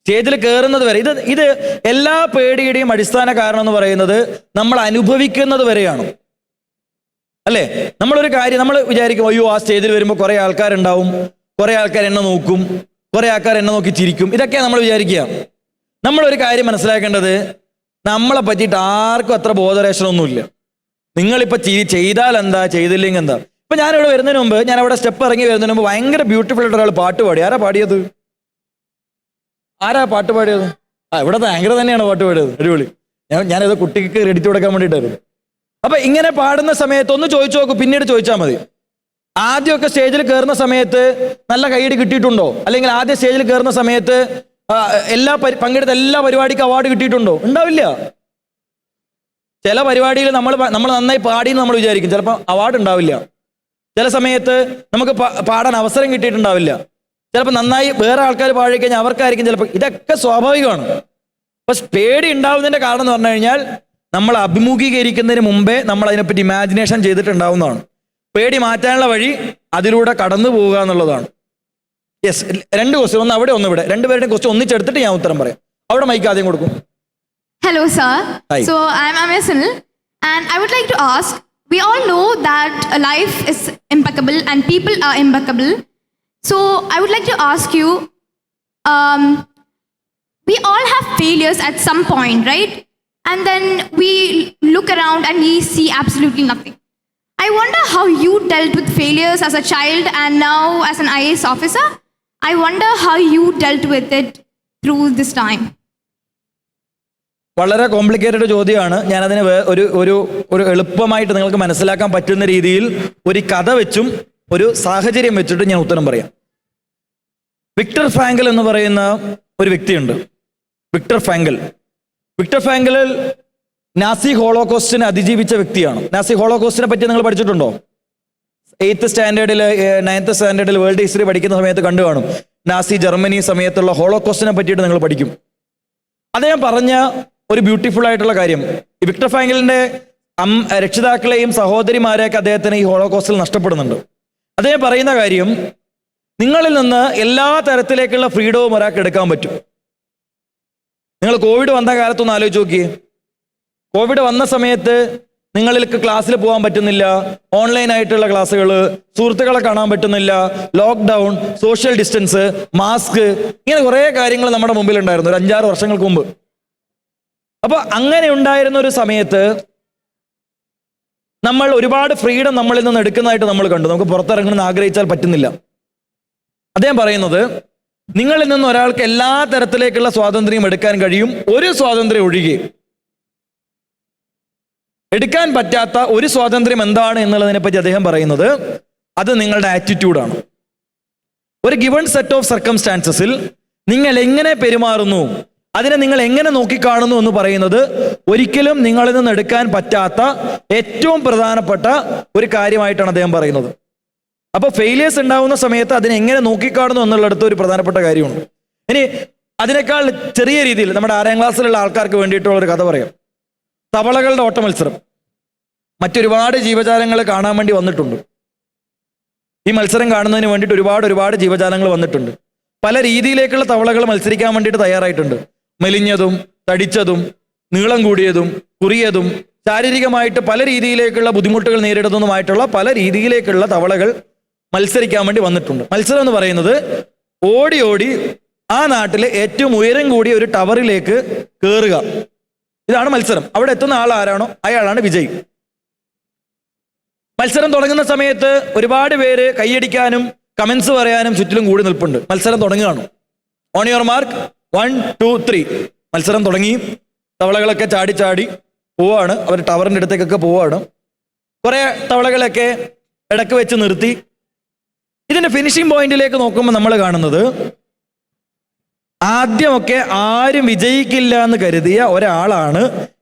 സ്റ്റേജിൽ കയറുന്നത് വരെ. ഇത് എല്ലാ പേടിയുടെയും അടിസ്ഥാന കാരണം എന്ന് പറയുന്നത് നമ്മൾ അനുഭവിക്കുന്നത് വരെയാണ് അല്ലേ? നമ്മളൊരു കാര്യം നമ്മൾ വിചാരിക്കും, അയ്യോ ആ സ്റ്റേജിൽ വരുമ്പോൾ കുറേ ആൾക്കാരുണ്ടാവും, കുറേ ആൾക്കാർ എന്നെ നോക്കും, കുറേ ആൾക്കാർ എന്നെ നോക്കി ചിരിക്കും, ഇതൊക്കെയാണ് നമ്മൾ വിചാരിക്കുക. നമ്മളൊരു കാര്യം മനസ്സിലാക്കേണ്ടത്, നമ്മളെ പറ്റിയിട്ട് ആർക്കും അത്ര ബോധരേഷനൊന്നുമില്ല. നിങ്ങളിപ്പോൾ ചെയ്താൽ എന്താ, ചെയ്തില്ലെങ്കിൽ എന്താ. ഇപ്പം ഞാനിവിടെ വരുന്നതിന് മുമ്പ്, ഞാൻ അവിടെ സ്റ്റെപ്പ് ഇറങ്ങി വരുന്നതിന് മുമ്പ് ഭയങ്കര ബ്യൂട്ടിഫുൾ ആയിട്ട് ഒരാൾ പാട്ട് പാടി. ആരാ പാടിയത്? പാട്ട് പാടിയത്? ഇവിടുത്തെ ആങ്കർ തന്നെയാണ് പാട്ട് പാടിയത്. അടിപൊളി. ഞാനത് കുട്ടിക്ക് ക്രെഡിറ്റ് കൊടുക്കാൻ വേണ്ടിയിട്ടായിരുന്നു. അപ്പൊ ഇങ്ങനെ പാടുന്ന സമയത്ത് ഒന്ന് ചോദിച്ചു നോക്കൂ, പിന്നീട് ചോദിച്ചാൽ മതി. ആദ്യമൊക്കെ സ്റ്റേജിൽ കയറുന്ന സമയത്ത് നല്ല കൈയടി കിട്ടിയിട്ടുണ്ടോ? അല്ലെങ്കിൽ ആദ്യ സ്റ്റേജിൽ കയറുന്ന സമയത്ത് പങ്കെടുത്ത എല്ലാ പരിപാടിക്കും അവാർഡ് കിട്ടിയിട്ടുണ്ടോ? ഉണ്ടാവില്ല. ചില പരിപാടിയിൽ നമ്മൾ നന്നായി പാടിയെന്ന് നമ്മൾ വിചാരിക്കും, ചിലപ്പോൾ അവാർഡ് ഉണ്ടാവില്ല. ചില സമയത്ത് നമുക്ക് പാടാൻ അവസരം കിട്ടിയിട്ടുണ്ടാവില്ല. ചിലപ്പോൾ നന്നായി വേറെ ആൾക്കാർ പാടിക്കഴിഞ്ഞാൽ അവർക്കായിരിക്കും ചിലപ്പോൾ. ഇതൊക്കെ സ്വാഭാവികമാണ്. പക്ഷെ പേടി ഉണ്ടാവുന്നതിൻ്റെ കാരണം എന്ന് പറഞ്ഞു കഴിഞ്ഞാൽ നമ്മൾ അഭിമുഖീകരിക്കുന്നതിന് മുമ്പേ നമ്മൾ അതിനെപ്പറ്റി ഇമാജിനേഷൻ ചെയ്തിട്ടുണ്ടാവുന്നതാണ്. പേടി മാറ്റാനുള്ള വഴി അതിലൂടെ കടന്നു പോവുക എന്നുള്ളതാണ്. യെസ്, 2 ക്വസ്റ്റ്യൻ, ഒന്ന് അവിടെ ഒന്ന് ഇവിടെ. രണ്ടുപേരുടെയും ക്വസ്റ്റ്യൻ ഒന്നിച്ചെടുത്തിട്ട് ഞാൻ ഉത്തരം പറയാം. അവിടെ മൈക്ക് ആദ്യം കൊടുക്കും. Hello, sir. Hi. So, I'm Amir Sunil, and I would like to ask, we all know that life is impeccable and people are impeccable. So, I would like to ask you, we all have failures at some point, right? And then we look around and we see absolutely nothing. I wonder how you dealt with failures as a child and now as an IAS officer. I wonder how you dealt with it through this time. വളരെ complicated ചോദ്യമാണ്. ഞാനതിന് ഒരു എളുപ്പമായിട്ട് നിങ്ങൾക്ക് മനസ്സിലാക്കാൻ പറ്റുന്ന രീതിയിൽ ഒരു കഥ വെച്ചും ഒരു സാഹചര്യം വെച്ചിട്ട് ഞാൻ ഉത്തരം പറയാം. വിക്ടർ ഫ്രാങ്കൽ എന്ന് പറയുന്ന ഒരു വ്യക്തിയുണ്ട്. വിക്ടർ ഫ്രാങ്കൽ നാസി ഹോളോകോസ്റ്റിനെ അതിജീവിച്ച വ്യക്തിയാണ്. നാസി ഹോളോകോസ്റ്റിനെ പറ്റി നിങ്ങൾ പഠിച്ചിട്ടുണ്ടോ? 8th സ്റ്റാൻഡേർഡിൽ 9th സ്റ്റാൻഡേർഡിൽ വേൾഡ് ഹിസ്റ്ററി പഠിക്കുന്ന സമയത്ത് കണ്ടു കാണും. നാസി ജർമ്മനി സമയത്തുള്ള ഹോളോകോസ്റ്റിനെ പറ്റിയിട്ട് നിങ്ങൾ പഠിക്കും. അദ്ദേഹം പറഞ്ഞ ഒരു ബ്യൂട്ടിഫുൾ ആയിട്ടുള്ള കാര്യം, ഈ വിക്ടർ ഫ്രാങ്കലിന്റെ രക്ഷിതാക്കളെയും സഹോദരിമാരെയൊക്കെ അദ്ദേഹത്തിന് ഈ ഹോളോകോസ്റ്റിൽ നഷ്ടപ്പെടുന്നുണ്ട്. അദ്ദേഹം പറയുന്ന കാര്യം, നിങ്ങളിൽ നിന്ന് എല്ലാ തരത്തിലേക്കുള്ള ഫ്രീഡവും ഒരാൾക്ക് എടുക്കാൻ പറ്റും. നിങ്ങൾ കോവിഡ് വന്ന കാലത്തൊന്ന് ആലോചിച്ച് നോക്കിയേ. കോവിഡ് വന്ന സമയത്ത് നിങ്ങൾക്ക് ക്ലാസ്സിൽ പോകാൻ പറ്റുന്നില്ല, ഓൺലൈനായിട്ടുള്ള ക്ലാസ്സുകൾ, സുഹൃത്തുക്കളെ കാണാൻ പറ്റുന്നില്ല, ലോക്ക്ഡൗൺ, സോഷ്യൽ ഡിസ്റ്റൻസ്, മാസ്ക്, ഇങ്ങനെ കുറേ കാര്യങ്ങൾ നമ്മുടെ മുമ്പിൽ ഉണ്ടായിരുന്നു ഒരു 5-6 വർഷങ്ങൾക്ക് മുമ്പ്. അപ്പോൾ അങ്ങനെ ഉണ്ടായിരുന്ന ഒരു സമയത്ത് നമ്മൾ ഒരുപാട് ഫ്രീഡം നമ്മളിൽ നിന്ന് എടുക്കുന്നതായിട്ട് നമ്മൾ കണ്ടു. നമുക്ക് പുറത്തിറങ്ങണമെന്ന് ആഗ്രഹിച്ചാൽ പറ്റുന്നില്ല. അദ്ദേഹം പറയുന്നത്, നിങ്ങളിൽ നിന്ന് ഒരാൾക്ക് എല്ലാ തരത്തിലേക്കുള്ള സ്വാതന്ത്ര്യം എടുക്കാൻ കഴിയും, ഒരു സ്വാതന്ത്ര്യം ഒഴികെ എടുക്കാൻ പറ്റാത്ത ഒരു സ്വാതന്ത്ര്യം എന്താണ് എന്നുള്ളതിനെ പറ്റി അദ്ദേഹം പറയുന്നത്, അത് നിങ്ങളുടെ ആറ്റിറ്റ്യൂഡാണ്. ഒരു ഗിവൺ സെറ്റ് ഓഫ് സർക്കംസ്റ്റാൻസസിൽ നിങ്ങൾ എങ്ങനെ പെരുമാറുന്നു, അതിനെ നിങ്ങൾ എങ്ങനെ നോക്കിക്കാണുന്നു എന്ന് പറയുന്നത് ഒരിക്കലും നിങ്ങളിൽ നിന്ന് എടുക്കാൻ പറ്റാത്ത ഏറ്റവും പ്രധാനപ്പെട്ട ഒരു കാര്യമായിട്ടാണ് അദ്ദേഹം പറയുന്നത്. അപ്പോൾ ഫെയിലിയേഴ്സ് ഉണ്ടാവുന്ന സമയത്ത് അതിനെ എങ്ങനെ നോക്കിക്കാണുന്നു എന്നുള്ളിടത്ത് ഒരു പ്രധാനപ്പെട്ട കാര്യമുണ്ട്. ഇനി അതിനേക്കാൾ ചെറിയ രീതിയിൽ നമ്മുടെ 6ാം ക്ലാസ്സിലുള്ള ആൾക്കാർക്ക് വേണ്ടിയിട്ടുള്ള ഒരു കഥ പറയാം. തവളകളുടെ ഓട്ട മത്സരം. മറ്റൊരുപാട് ജീവജാലങ്ങൾ കാണാൻ വേണ്ടി വന്നിട്ടുണ്ട്. ഈ മത്സരം കാണുന്നതിന് വേണ്ടിയിട്ട് ഒരുപാട് ജീവജാലങ്ങൾ വന്നിട്ടുണ്ട്. പല രീതിയിലേക്കുള്ള തവളകൾ മത്സരിക്കാൻ വേണ്ടിയിട്ട് തയ്യാറായിട്ടുണ്ട്. മെലിഞ്ഞതും തടിച്ചതും നീളം കൂടിയതും കുറിയതും ശാരീരികമായിട്ട് പല രീതിയിലേക്കുള്ള ബുദ്ധിമുട്ടുകൾ നേരിടുന്നതുമായിട്ടുള്ള പല രീതിയിലേക്കുള്ള തവളകൾ മത്സരിക്കാൻ വേണ്ടി വന്നിട്ടുണ്ട്. മത്സരം എന്ന് പറയുന്നത് ഓടി ആ നാട്ടിലെ ഏറ്റവും ഉയരം കൂടിയ ഒരു ടവറിലേക്ക് കയറുക. ഇതാണ് മത്സരം. അവിടെ എത്തുന്ന ആൾ ആരാണോ അയാളാണ് വിജയി. മത്സരം തുടങ്ങുന്ന സമയത്ത് ഒരുപാട് പേര് കൈയടിക്കാനും കമന്റ്സ് പറയാനും ചുറ്റിലും കൂടി നിൽപ്പുണ്ട്. മത്സരം തുടങ്ങുകയാണ്. On your mark 1 2 3. മത്സരം തുടങ്ങി. തവളകളൊക്കെ ചാടി പോവാണ്. അവർ ടവറിൻ്റെ അടുത്തേക്കൊക്കെ പോവാണ്. കുറേ തവളകളൊക്കെ ഇടയ്ക്ക് വെച്ച് നിർത്തി. ഇതിന്റെ ഫിനിഷിംഗ് പോയിന്റിലേക്ക് നോക്കുമ്പോൾ നമ്മൾ കാണുന്നത് ആദ്യമൊക്കെ ആരും വിജയിക്കില്ല എന്ന് കരുതിയ ഒരാളാണ്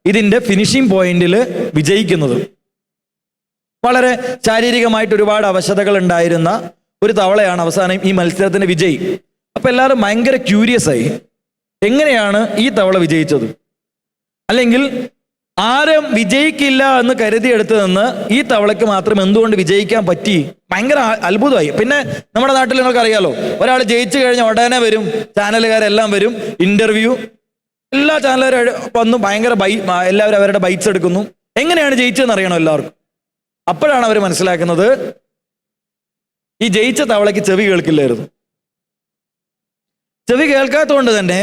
ഇതിന്റെ ഫിനിഷിംഗ് പോയിന്റിൽ വിജയിക്കുന്നത്. വളരെ ശാരീരികമായിട്ട് ഒരുപാട് അവശതകൾ ഉണ്ടായിരുന്ന ഒരു തവളയാണ് അവസാനം ഈ മത്സരത്തിന്റെ വിജയി. അപ്പൊ എല്ലാവരും ഭയങ്കര ക്യൂരിയസ് ആയി, എങ്ങനെയാണ് ഈ തവള വിജയിച്ചത്? അല്ലെങ്കിൽ ആരും വിജയിക്കില്ല എന്ന് കരുതിയെടുത്ത് നിന്ന് ഈ തവളയ്ക്ക് മാത്രം എന്തുകൊണ്ട് വിജയിക്കാൻ പറ്റി? ഭയങ്കര അത്ഭുതമായി. പിന്നെ നമ്മുടെ നാട്ടിൽ നിങ്ങൾക്ക് അറിയാലോ, ഒരാൾ ജയിച്ചു കഴിഞ്ഞാൽ ഉടനെ വരും, ചാനലുകാരെല്ലാം വരും, ഇന്റർവ്യൂ, എല്ലാ ചാനലുകാരും വന്നു, ഭയങ്കര എല്ലാവരും അവരുടെ ബൈറ്റ്സ് എടുക്കുന്നു. എങ്ങനെയാണ് ജയിച്ചതെന്ന് അറിയണം എല്ലാവർക്കും. അപ്പോഴാണ് അവർ മനസ്സിലാക്കുന്നത് ഈ ജയിച്ച തവളയ്ക്ക് ചെവി കേൾക്കില്ലായിരുന്നു. ചെവി കേൾക്കാത്തതുകൊണ്ട് തന്നെ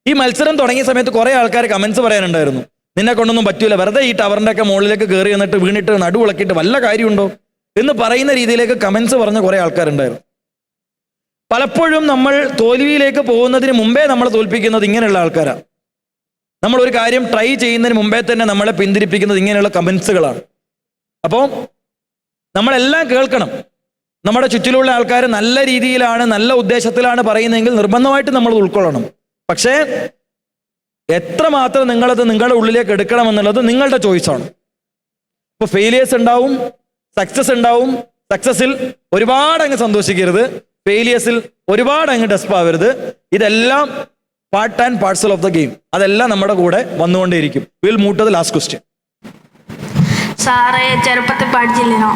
ഈ മത്സരം തുടങ്ങിയ സമയത്ത് കുറെ ആൾക്കാർ കമന്റ്സ് പറയാനുണ്ടായിരുന്നു, നിന്നെ കൊണ്ടൊന്നും പറ്റൂല, വെറുതെ ഈ ടവറിന്റെ ഒക്കെ മുകളിലേക്ക് കയറി എന്നിട്ട് വീണിട്ട് നടുവിളക്കിയിട്ട് വല്ല കാര്യമുണ്ടോ എന്ന് പറയുന്ന രീതിയിലേക്ക് കമന്റ്സ് പറഞ്ഞ കുറെ ആൾക്കാരുണ്ടായിരുന്നു. പലപ്പോഴും നമ്മൾ തോൽവിയിലേക്ക് പോകുന്നതിന് മുമ്പേ നമ്മളെ തോൽപ്പിക്കുന്നത് ഇങ്ങനെയുള്ള ആൾക്കാരാണ്. നമ്മൾ ഒരു കാര്യം ട്രൈ ചെയ്യുന്നതിന് മുമ്പേ തന്നെ നമ്മളെ പിന്തിരിപ്പിക്കുന്നത് ഇങ്ങനെയുള്ള കമന്റ്സുകളാണ്. അപ്പോൾ നമ്മളെല്ലാം കേൾക്കണം. നമ്മുടെ ചുറ്റിലുള്ള ആൾക്കാർ നല്ല രീതിയിലാണ്, നല്ല ഉദ്ദേശത്തിലാണ് പറയുന്നതെങ്കിൽ നിർബന്ധമായിട്ട് നമ്മൾ ഉൾക്കൊള്ളണം. പക്ഷേ എത്രമാത്രം നിങ്ങളത് നിങ്ങളുടെ ഉള്ളിലേക്ക് എടുക്കണം എന്നുള്ളത് നിങ്ങളുടെ ചോയ്സാണ്. ഇപ്പോൾ ഫെയിലിയേഴ്സ് ഉണ്ടാവും, സക്സസ് ഉണ്ടാവും. സക്സസിൽ ഒരുപാട് അങ്ങ് സന്തോഷിക്കരുത്, ഫെയിലിയേഴ്സിൽ ഒരുപാട് അങ്ങ് ഡെസ്പാവരുത്. ഇതെല്ലാം part and parcel of the game. അതെല്ലാം നമ്മുടെ കൂടെ വന്നുകൊണ്ടേയിരിക്കും. Will move to the last question. Sir ചെറുപ്പത്തിൽ പഠിച്ചില്ലേനോ,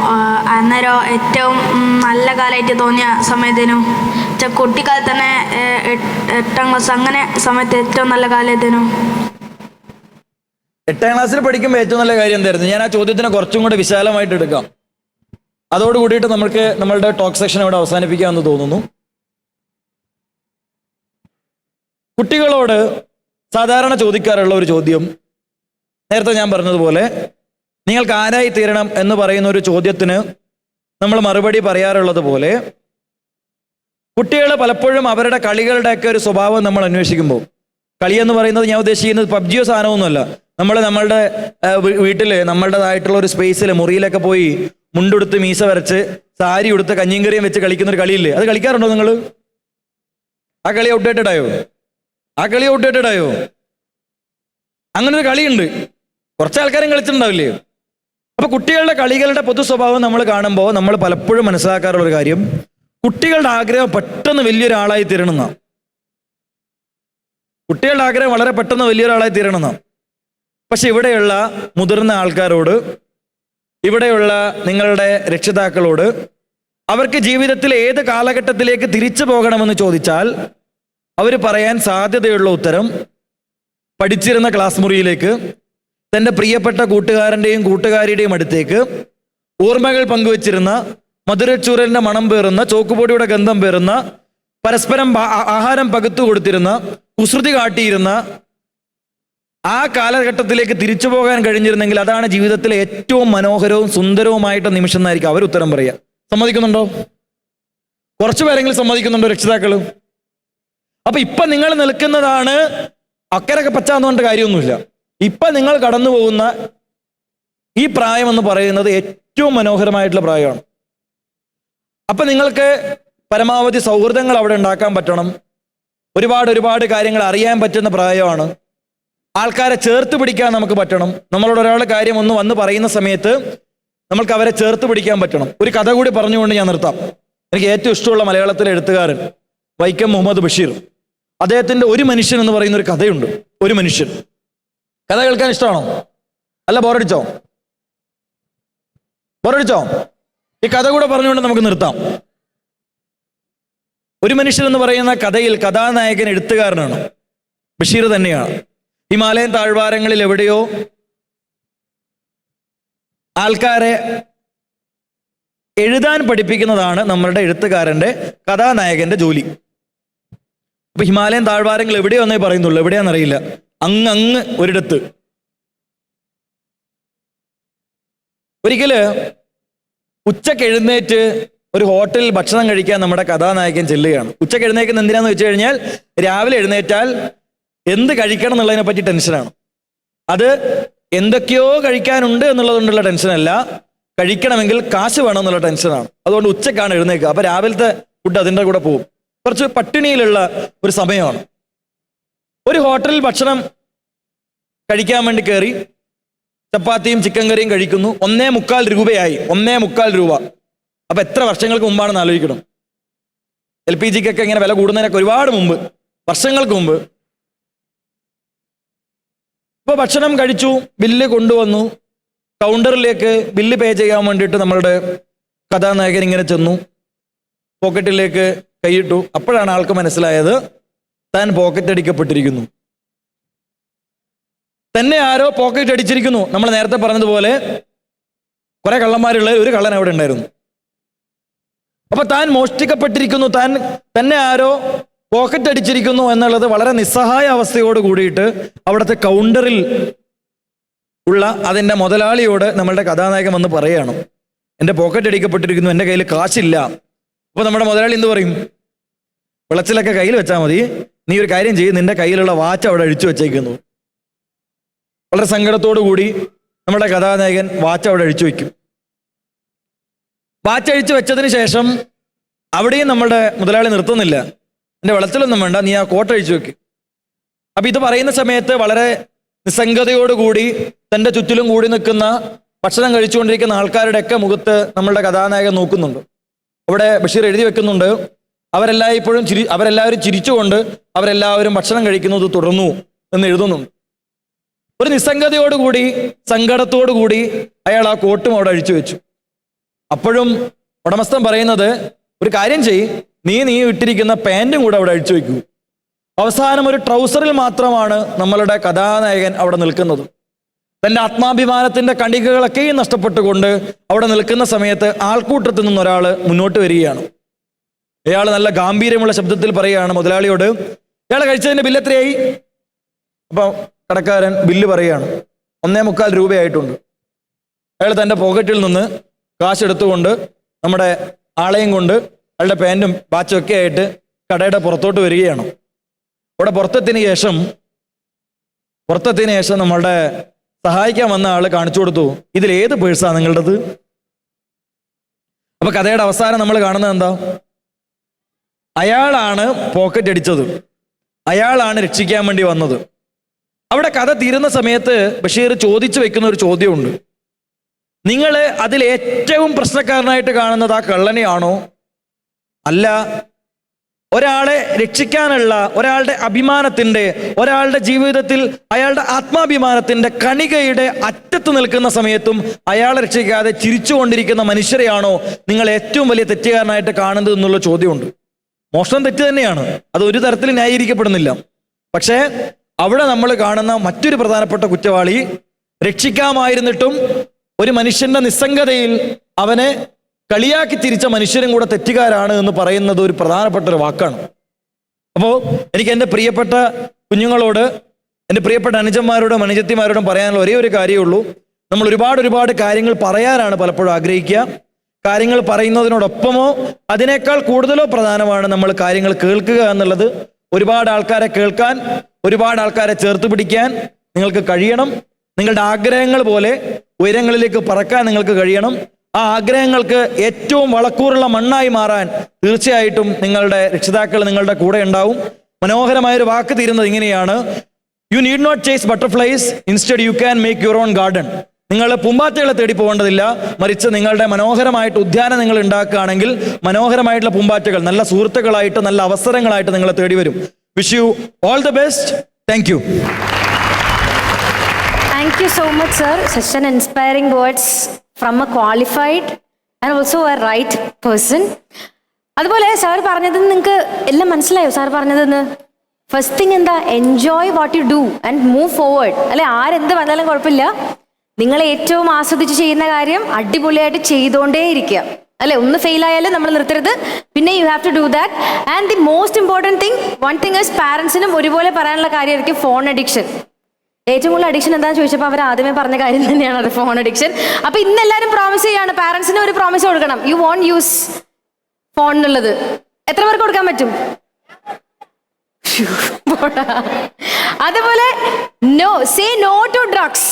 അന്നേരം ഏറ്റവും നല്ല കാലമായിട്ട് തോന്നിയ സമയത്തേനു കുട്ടിക്കാലത്ത് തന്നെ 8ാം ക്ലാസ് അങ്ങനെ സമയത്ത് ഏറ്റവും നല്ല കാലത്തേനു? 8ാം ക്ലാസ്സിൽ പഠിക്കുമ്പോൾ ഏറ്റവും നല്ല കാര്യം എന്തായിരുന്നു? ഞാൻ ആ ചോദ്യത്തിനെ കുറച്ചും കൂടെ വിശാലമായിട്ട് എടുക്കാം. അതോടുകൂടിയിട്ട് നമുക്ക് നമ്മളുടെ ടോക്ക് സെക്ഷൻ ഇവിടെ അവസാനിപ്പിക്കാമെന്ന് തോന്നുന്നു. കുട്ടികളോട് സാധാരണ ചോദിക്കാറുള്ള ഒരു ചോദ്യം, നേരത്തെ ഞാൻ പറഞ്ഞതുപോലെ നിങ്ങൾക്ക് ആരായി തീരണം എന്ന് പറയുന്ന ഒരു ചോദ്യത്തിന് നമ്മൾ മറുപടി പറയാറുള്ളത് പോലെ, കുട്ടികൾ പലപ്പോഴും അവരുടെ കളികളുടെയൊക്കെ ഒരു സ്വഭാവം നമ്മൾ അന്വേഷിക്കുമ്പോൾ, കളിയെന്ന് പറയുന്നത് ഞാൻ ഉദ്ദേശിക്കുന്നത് പബ്ജിയോ സാധനമൊന്നുമല്ല, നമ്മളുടെ വീട്ടിൽ നമ്മളുടേതായിട്ടുള്ള ഒരു സ്പേസിൽ മുറിയിലൊക്കെ പോയി മുണ്ടെടുത്ത് മീശ വരച്ച് സാരി ഉടുത്ത് കഞ്ഞിയും കറിയും വെച്ച് കളിക്കുന്ന ഒരു കളിയില്ലേ, അത് കളിക്കാറുണ്ടോ നിങ്ങൾ? ആ കളി ഔട്ട്ഡേറ്റഡ് ആയോ? അങ്ങനെ ഒരു കളിയുണ്ട്, കുറച്ച് ആൾക്കാരും കളിച്ചിട്ടുണ്ടാവില്ലേ? അപ്പൊ കുട്ടികളുടെ കളികളുടെ പൊതു സ്വഭാവം നമ്മൾ കാണുമ്പോൾ നമ്മൾ പലപ്പോഴും മനസ്സിലാക്കാറുള്ള ഒരു കാര്യം, കുട്ടികളുടെ ആഗ്രഹം പെട്ടെന്ന് വലിയൊരാളായി തീരണമെന്നാണ്. കുട്ടികളുടെ ആഗ്രഹം വളരെ പെട്ടെന്ന് വലിയൊരാളായി തീരണമെന്നാണ്. പക്ഷെ ഇവിടെയുള്ള മുതിർന്ന ആൾക്കാരോട്, ഇവിടെയുള്ള നിങ്ങളുടെ രക്ഷിതാക്കളോട്, അവർക്ക് ജീവിതത്തിൽ ഏത് കാലഘട്ടത്തിലേക്ക് തിരിച്ചു പോകണമെന്ന് ചോദിച്ചാൽ അവർ പറയാൻ സാധ്യതയുള്ള ഉത്തരം പഠിച്ചിരുന്ന ക്ലാസ് മുറിയിലേക്ക്, തൻ്റെ പ്രിയപ്പെട്ട കൂട്ടുകാരൻ്റെയും കൂട്ടുകാരിയുടെയും അടുത്തേക്ക്, ഓർമ്മകൾ പങ്കുവച്ചിരുന്ന, മധുരച്ചൂരലിൻ്റെ മണം പേറുന്ന, ചോക്കുപൊടിയുടെ ഗന്ധം പേറുന്ന, പരസ്പരം ആഹാരം പകുത്തു കൊടുത്തിരുന്ന, കുസൃതി കാട്ടിയിരുന്ന ആ കാലഘട്ടത്തിലേക്ക് തിരിച്ചു പോകാൻ കഴിഞ്ഞിരുന്നെങ്കിൽ അതാണ് ജീവിതത്തിലെ ഏറ്റവും മനോഹരവും സുന്ദരവുമായിട്ട് നിമിഷം എന്നായിരിക്കും അവർ ഉത്തരം പറയുക. സമ്മതിക്കുന്നുണ്ടോ? കുറച്ചു പേരെങ്കിലും സമ്മതിക്കുന്നുണ്ടോ രക്ഷിതാക്കൾ? അപ്പൊ ഇപ്പൊ നിങ്ങൾ നിൽക്കുന്നതാണ് അക്കരൊക്കെ പച്ച എന്ന് പറഞ്ഞിട്ട് കാര്യമൊന്നുമില്ല. ഇപ്പൊ നിങ്ങൾ കടന്നു പോകുന്ന ഈ പ്രായം എന്ന് പറയുന്നത് ഏറ്റവും മനോഹരമായിട്ടുള്ള പ്രായമാണ്. അപ്പൊ നിങ്ങൾക്ക് പരമാവധി സൗഹൃദങ്ങൾ അവിടെ ഉണ്ടാക്കാൻ പറ്റണം. ഒരുപാട് കാര്യങ്ങൾ അറിയാൻ പറ്റുന്ന പ്രായമാണ്. ആൾക്കാരെ ചേർത്ത് പിടിക്കാൻ നമുക്ക് പറ്റണം. നമ്മളോട് ഒരാളുടെ കാര്യം ഒന്ന് വന്ന് പറയുന്ന സമയത്ത് നമ്മൾക്ക് അവരെ ചേർത്ത് പിടിക്കാൻ പറ്റണം. ഒരു കഥ കൂടി പറഞ്ഞുകൊണ്ട് ഞാൻ നിർത്താം. എനിക്ക് ഏറ്റവും ഇഷ്ടമുള്ള മലയാളത്തിലെ എഴുത്തുകാരൻ വൈക്കം മുഹമ്മദ് ബഷീർ, അദ്ദേഹത്തിന്റെ ഒരു മനുഷ്യൻ എന്ന് പറയുന്ന ഒരു കഥയുണ്ട്. ഒരു മനുഷ്യൻ. കഥ കേൾക്കാൻ ഇഷ്ടമാണോ? അല്ല, ബോറടിച്ചോ? ഈ കഥ കൂടെ പറഞ്ഞുകൊണ്ട് നമുക്ക് നിർത്താം. ഒരു മനുഷ്യൻ എന്ന് പറയുന്ന കഥയിൽ കഥാനായകൻ എഴുത്തുകാരനാണ്, ബഷീർ തന്നെയാണ്. ഹിമാലയൻ താഴ്വാരങ്ങളിൽ എവിടെയോ ആൾക്കാരെ എഴുതാൻ പഠിപ്പിക്കുന്നതാണ് നമ്മളുടെ എഴുത്തുകാരന്റെ കഥാനായകന്റെ ജോലി. അപ്പൊ ഹിമാലയൻ താഴ്വാരങ്ങൾ എവിടെയോ എന്നേ പറയുന്നുള്ളൂ, എവിടെയാണെന്നറിയില്ല. അങ്ങ് ഒരിടത്ത് ഒരിക്കല് ഉച്ചക്ക് എഴുന്നേറ്റ് ഒരു ഹോട്ടലിൽ ഭക്ഷണം കഴിക്കാൻ നമ്മുടെ കഥാനായകൻ ചെല്ലുകയാണ്. ഉച്ചക്ക് എഴുന്നേക്കുന്ന എന്തിനാന്ന് വെച്ച് കഴിഞ്ഞാൽ രാവിലെ എഴുന്നേറ്റാൽ എന്ത് കഴിക്കണം എന്നുള്ളതിനെ പറ്റി ടെൻഷനാണ്. അത് എന്തൊക്കെയോ കഴിക്കാനുണ്ട് എന്നുള്ളതുകൊണ്ടുള്ള ടെൻഷനല്ല, കഴിക്കണമെങ്കിൽ കാശ് വേണമെന്നുള്ള ടെൻഷനാണ്. അതുകൊണ്ട് ഉച്ചക്കാണ് എഴുന്നേൽക്കുക. അപ്പോൾ രാവിലത്തെ ഫുഡ് അതിൻ്റെ കൂടെ പോകും. കുറച്ച് പട്ടിണിയിലുള്ള ഒരു സമയമാണ്. ഒരു ഹോട്ടലിൽ ഭക്ഷണം കഴിക്കാൻ വേണ്ടി കയറി ചപ്പാത്തിയും ചിക്കൻ കറിയും കഴിക്കുന്നു. 1.25 രൂപയായി. 1.25 രൂപ. അപ്പം എത്ര വർഷങ്ങൾക്ക് മുമ്പാണെന്ന് ആലോചിക്കണം. LPGക്കൊക്കെ ഇങ്ങനെ വില കൂടുന്നതിനൊക്കെ ഒരുപാട് മുമ്പ്, വർഷങ്ങൾക്ക് മുമ്പ്. ഇപ്പോൾ ഭക്ഷണം കഴിച്ചു, ബില്ല് കൊണ്ടുവന്നു. കൗണ്ടറിലേക്ക് ബില്ല് പേ ചെയ്യാൻ വേണ്ടിയിട്ട് നമ്മളുടെ കഥാനായകൻ ഇങ്ങനെ ചെന്നു, പോക്കറ്റിലേക്ക് കൈയിട്ടു. അപ്പോഴാണ് ആൾക്ക് മനസ്സിലായത് താൻ പോക്കറ്റ് അടിക്കപ്പെട്ടിരിക്കുന്നു. തന്നെ ആരോ പോക്കറ്റ് അടിച്ചിരിക്കുന്നു. നമ്മൾ നേരത്തെ പറഞ്ഞതുപോലെ കുറെ കള്ളന്മാരുള്ള ഒരു കള്ളൻ അവിടെ ഉണ്ടായിരുന്നു. അപ്പൊ താൻ മോഷ്ടിക്കപ്പെട്ടിരിക്കുന്നു, തന്നെ ആരോ പോക്കറ്റ് അടിച്ചിരിക്കുന്നു എന്നുള്ളത് വളരെ നിസ്സഹായ അവസ്ഥയോട് കൂടിയിട്ട് അവിടുത്തെ കൗണ്ടറിൽ ഉള്ള അതിൻ്റെ മുതലാളിയോട് നമ്മളുടെ കഥാനായകൻ വന്ന് പറയുകയാണ്, എൻ്റെ പോക്കറ്റ് അടിക്കപ്പെട്ടിരിക്കുന്നു, എൻ്റെ കയ്യിൽ കാശില്ല. അപ്പോൾ നമ്മുടെ മുതലാളി എന്ത് പറയും? വിളച്ചിലൊക്കെ കയ്യിൽ വെച്ചാൽ മതി, നീ ഒരു കാര്യം ചെയ്യും, നിന്റെ കയ്യിലുള്ള വാച്ച് അവിടെ അഴിച്ചു വെച്ചേക്കുന്നു. വളരെ സങ്കടത്തോടു കൂടി നമ്മുടെ കഥാനായകൻ വാച്ച് അവിടെ അഴിച്ചു വയ്ക്കും. വാച്ച് അഴിച്ചു വെച്ചതിന് ശേഷം അവിടെയും നമ്മുടെ മുതലാളി നിർത്തുന്നില്ല. എൻ്റെ വെള്ളത്തിലൊന്നും വേണ്ട, നീ ആ കോട്ട് അഴിച്ചു വെക്കും. അപ്പം ഇത് പറയുന്ന സമയത്ത് വളരെ നിസ്സംഗതയോടുകൂടി തൻ്റെ ചുറ്റിലും കൂടി നിൽക്കുന്ന ഭക്ഷണം കഴിച്ചുകൊണ്ടിരിക്കുന്ന ആൾക്കാരുടെയൊക്കെ മുഖത്ത് നമ്മളുടെ കഥാനായകൻ നോക്കുന്നുണ്ട്. അവിടെ ബഷീർ എഴുതി വെക്കുന്നുണ്ട്, അവരെല്ലാവരും ചിരിച്ചുകൊണ്ട് അവരെല്ലാവരും ഭക്ഷണം കഴിക്കുന്നത് തുടർന്നു എന്ന് എഴുതുന്നുണ്ട്. ഒരു നിസ്സംഗതയോടുകൂടി സങ്കടത്തോടുകൂടി അയാൾ ആ കോട്ടും അവിടെ അഴിച്ചു വെച്ചു. അപ്പോഴും ഉടമസ്ഥൻ പറയുന്നത്, ഒരു കാര്യം ചെയ്യ്, നീ ഇട്ടിരിക്കുന്ന പാൻറ്റും കൂടെ അവിടെ അഴിച്ചു വെക്കൂ. അവസാനം ഒരു ട്രൗസറിൽ മാത്രമാണ് നമ്മളുടെ കഥാനായകൻ അവിടെ നിൽക്കുന്നത്. തൻ്റെ ആത്മാഭിമാനത്തിൻ്റെ കണികകളൊക്കെയും നഷ്ടപ്പെട്ടുകൊണ്ട് അവിടെ നിൽക്കുന്ന സമയത്ത് ആൾക്കൂട്ടത്തിൽ നിന്നൊരാൾ മുന്നോട്ട് വരികയാണ്. അയാൾ നല്ല ഗാംഭീര്യമുള്ള ശബ്ദത്തിൽ പറയുകയാണ് മുതലാളിയോട്, ഇയാൾ കഴിച്ചതിൻ്റെ ബില്ല് എത്രയായി? അപ്പോൾ കടക്കാരൻ ബില്ല് പറയുകയാണ്, 1.25 രൂപയായിട്ടുണ്ട്. അയാൾ തൻ്റെ പോക്കറ്റിൽ നിന്ന് കാശെടുത്തുകൊണ്ട് നമ്മുടെ ആളെയും കൊണ്ട് അയാളുടെ പാൻറ്റും വാച്ചും ഒക്കെ ആയിട്ട് കടയുടെ പുറത്തോട്ട് വരികയാണ്. അവിടെ പുറത്തെത്തിയതിന് ശേഷം നമ്മളുടെ സഹായിക്കാൻ വന്ന ആൾ കാണിച്ചു കൊടുത്തു, ഇതിലേത് പേഴ്സാണ് നിങ്ങളുടേത്? അപ്പൊ കഥയുടെ അവസാനം നമ്മൾ കാണുന്നത് എന്താ? അയാളാണ് പോക്കറ്റ് അടിച്ചത്, അയാളാണ് രക്ഷിക്കാൻ വേണ്ടി വന്നത്. അവിടെ കഥ തീരുന്ന സമയത്ത് ബഷീർ ചോദിച്ചു വെക്കുന്ന ഒരു ചോദ്യമുണ്ട്. നിങ്ങൾ അതിൽ ഏറ്റവും പ്രശ്നക്കാരനായിട്ട് കാണുന്നത് ആ കള്ളനെയാണോ? അല്ല, ഒരാളെ രക്ഷിക്കാനുള്ള ഒരാളുടെ അഭിമാനത്തിൻ്റെ, ഒരാളുടെ ജീവിതത്തിൽ അയാളുടെ ആത്മാഭിമാനത്തിൻ്റെ കണികയുടെ അറ്റത്ത് നിൽക്കുന്ന സമയത്തും അയാളെ രക്ഷിക്കാതെ ചിരിച്ചുകൊണ്ടിരിക്കുന്ന മനുഷ്യരെയാണോ നിങ്ങൾ ഏറ്റവും വലിയ തെറ്റുകാരനായിട്ട് കാണുന്നത് എന്നുള്ള ചോദ്യമുണ്ട്. മോഷണം തെറ്റ് തന്നെയാണ്, അത് ഒരു തരത്തിൽ ന്യായീകരിക്കപ്പെടുന്നില്ല. പക്ഷേ അവിടെ നമ്മൾ കാണുന്ന മറ്റൊരു പ്രധാനപ്പെട്ട കുറ്റവാളി, രക്ഷിക്കാമായിരുന്നിട്ടും ഒരു മനുഷ്യന്റെ നിസ്സംഗതയിൽ അവനെ കളിയാക്കി തിരിച്ച മനുഷ്യരും കൂടെ തെറ്റുകാരാണ് എന്ന് പറയുന്നത് ഒരു പ്രധാനപ്പെട്ട ഒരു വാക്കാണ്. അപ്പോൾ എനിക്ക് എൻ്റെ പ്രിയപ്പെട്ട കുഞ്ഞുങ്ങളോട്, എൻ്റെ പ്രിയപ്പെട്ട അനുജന്മാരോടും അനുജത്തിമാരോടും പറയാനുള്ള ഒരേ ഒരു കാര്യമേ ഉള്ളൂ. നമ്മൾ ഒരുപാട് കാര്യങ്ങൾ പറയാനാണ് പലപ്പോഴും ആഗ്രഹിക്കുക. കാര്യങ്ങൾ പറയുന്നതിനോടൊപ്പമോ അതിനേക്കാൾ കൂടുതലോ പ്രധാനമാണ് നമ്മൾ കാര്യങ്ങൾ കേൾക്കുക എന്നുള്ളത്. ഒരുപാട് ആൾക്കാരെ കേൾക്കാൻ, ഒരുപാട് ആൾക്കാരെ ചേർത്ത് പിടിക്കാൻ നിങ്ങൾക്ക് കഴിയണം. നിങ്ങളുടെ ആഗ്രഹങ്ങൾ പോലെ ഉയരങ്ങളിലേക്ക് പറക്കാൻ നിങ്ങൾക്ക് കഴിയണം. ആ ആഗ്രഹങ്ങൾക്ക് ഏറ്റവും വളക്കൂറുള്ള മണ്ണായി മാറാൻ തീർച്ചയായിട്ടും നിങ്ങളുടെ രക്ഷിതാക്കൾ നിങ്ങളുടെ കൂടെ ഉണ്ടാവും. മനോഹരമായൊരു വാക്ക് തീരുന്നത് ഇങ്ങനെയാണ്, you need not chase butterflies, instead you can make your own garden. നിങ്ങൾ പൂമ്പാറ്റകളെ തേടി പോകേണ്ടതില്ല, മറിച്ച് നിങ്ങളുടെ മനോഹരമായിട്ട് ഉദ്യാനം നിങ്ങൾ ഉണ്ടാക്കുകയാണെങ്കിൽ മനോഹരമായിട്ടുള്ള പൂമ്പാറ്റകൾ നല്ല സുഹൃത്തുക്കളായിട്ട്, നല്ല അവസരങ്ങളായിട്ട് നിങ്ങളെ തേടി വരും. Wish you all the best. Thank you. Thank you so much, sir. Such an inspiring words from a qualified and also a right person. അതുപോലെ സാർ പറഞ്ഞത് നിങ്ങൾക്ക് എല്ലാം മനസ്സിലായോ? സാർ പറഞ്ഞതെന്ന് ഫസ്റ്റ് തിങ് എന്താ? Enjoy what you do and move forward. അല്ലെ, ആരെന്ത് വന്നാലും കുഴപ്പമില്ല, നിങ്ങൾ ഏറ്റവും ആസ്വദിച്ച് ചെയ്യുന്ന കാര്യം അടിപൊളിയായിട്ട് ചെയ്തുകൊണ്ടേ ഇരിക്കുക. അല്ലെ, ഒന്ന് ഫെയിൽ ആയാലും നമ്മൾ നിർത്തരുത്, പിന്നെ you have to do that. And the most important thing, one thing is പാരൻസിനും ഒരുപോലെ പറയാനുള്ള കാര്യമായിരിക്കും ഫോൺ അഡിക്ഷൻ. ഏറ്റവും കൂടുതൽ അഡിക്ഷൻ എന്താണെന്ന് ചോദിച്ചപ്പോൾ അവർ ആദ്യമേ പറഞ്ഞ കാര്യം തന്നെയാണ് അത്, ഫോൺ അഡിക്ഷൻ. അപ്പൊ ഇന്ന് എല്ലാവരും പ്രോമിസ് ചെയ്യാണ്, പാരൻസിന് ഒരു പ്രോമിസ് കൊടുക്കണം, യു വോണ്ട് യൂസ് ഫോൺ എന്നുള്ളത്. എത്ര പേർക്ക് കൊടുക്കാൻ പറ്റും? അതുപോലെ no, say no to drugs.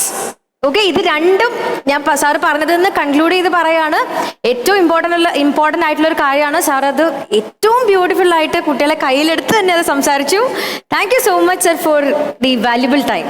Okay, ഇത് രണ്ടും ഞാൻ സാറ് പറഞ്ഞതെന്ന് കൺക്ലൂഡ് ചെയ്ത് പറയാണ്. ഏറ്റവും ഇമ്പോർട്ടൻ്റ് ആയിട്ടുള്ള ഒരു കാര്യമാണ്. സാർ അത് ഏറ്റവും ബ്യൂട്ടിഫുൾ ആയിട്ട് കുട്ടികളെ കയ്യിലെടുത്ത് തന്നെ അത് സംസാരിച്ചു. Thank you so much sir for the valuable time.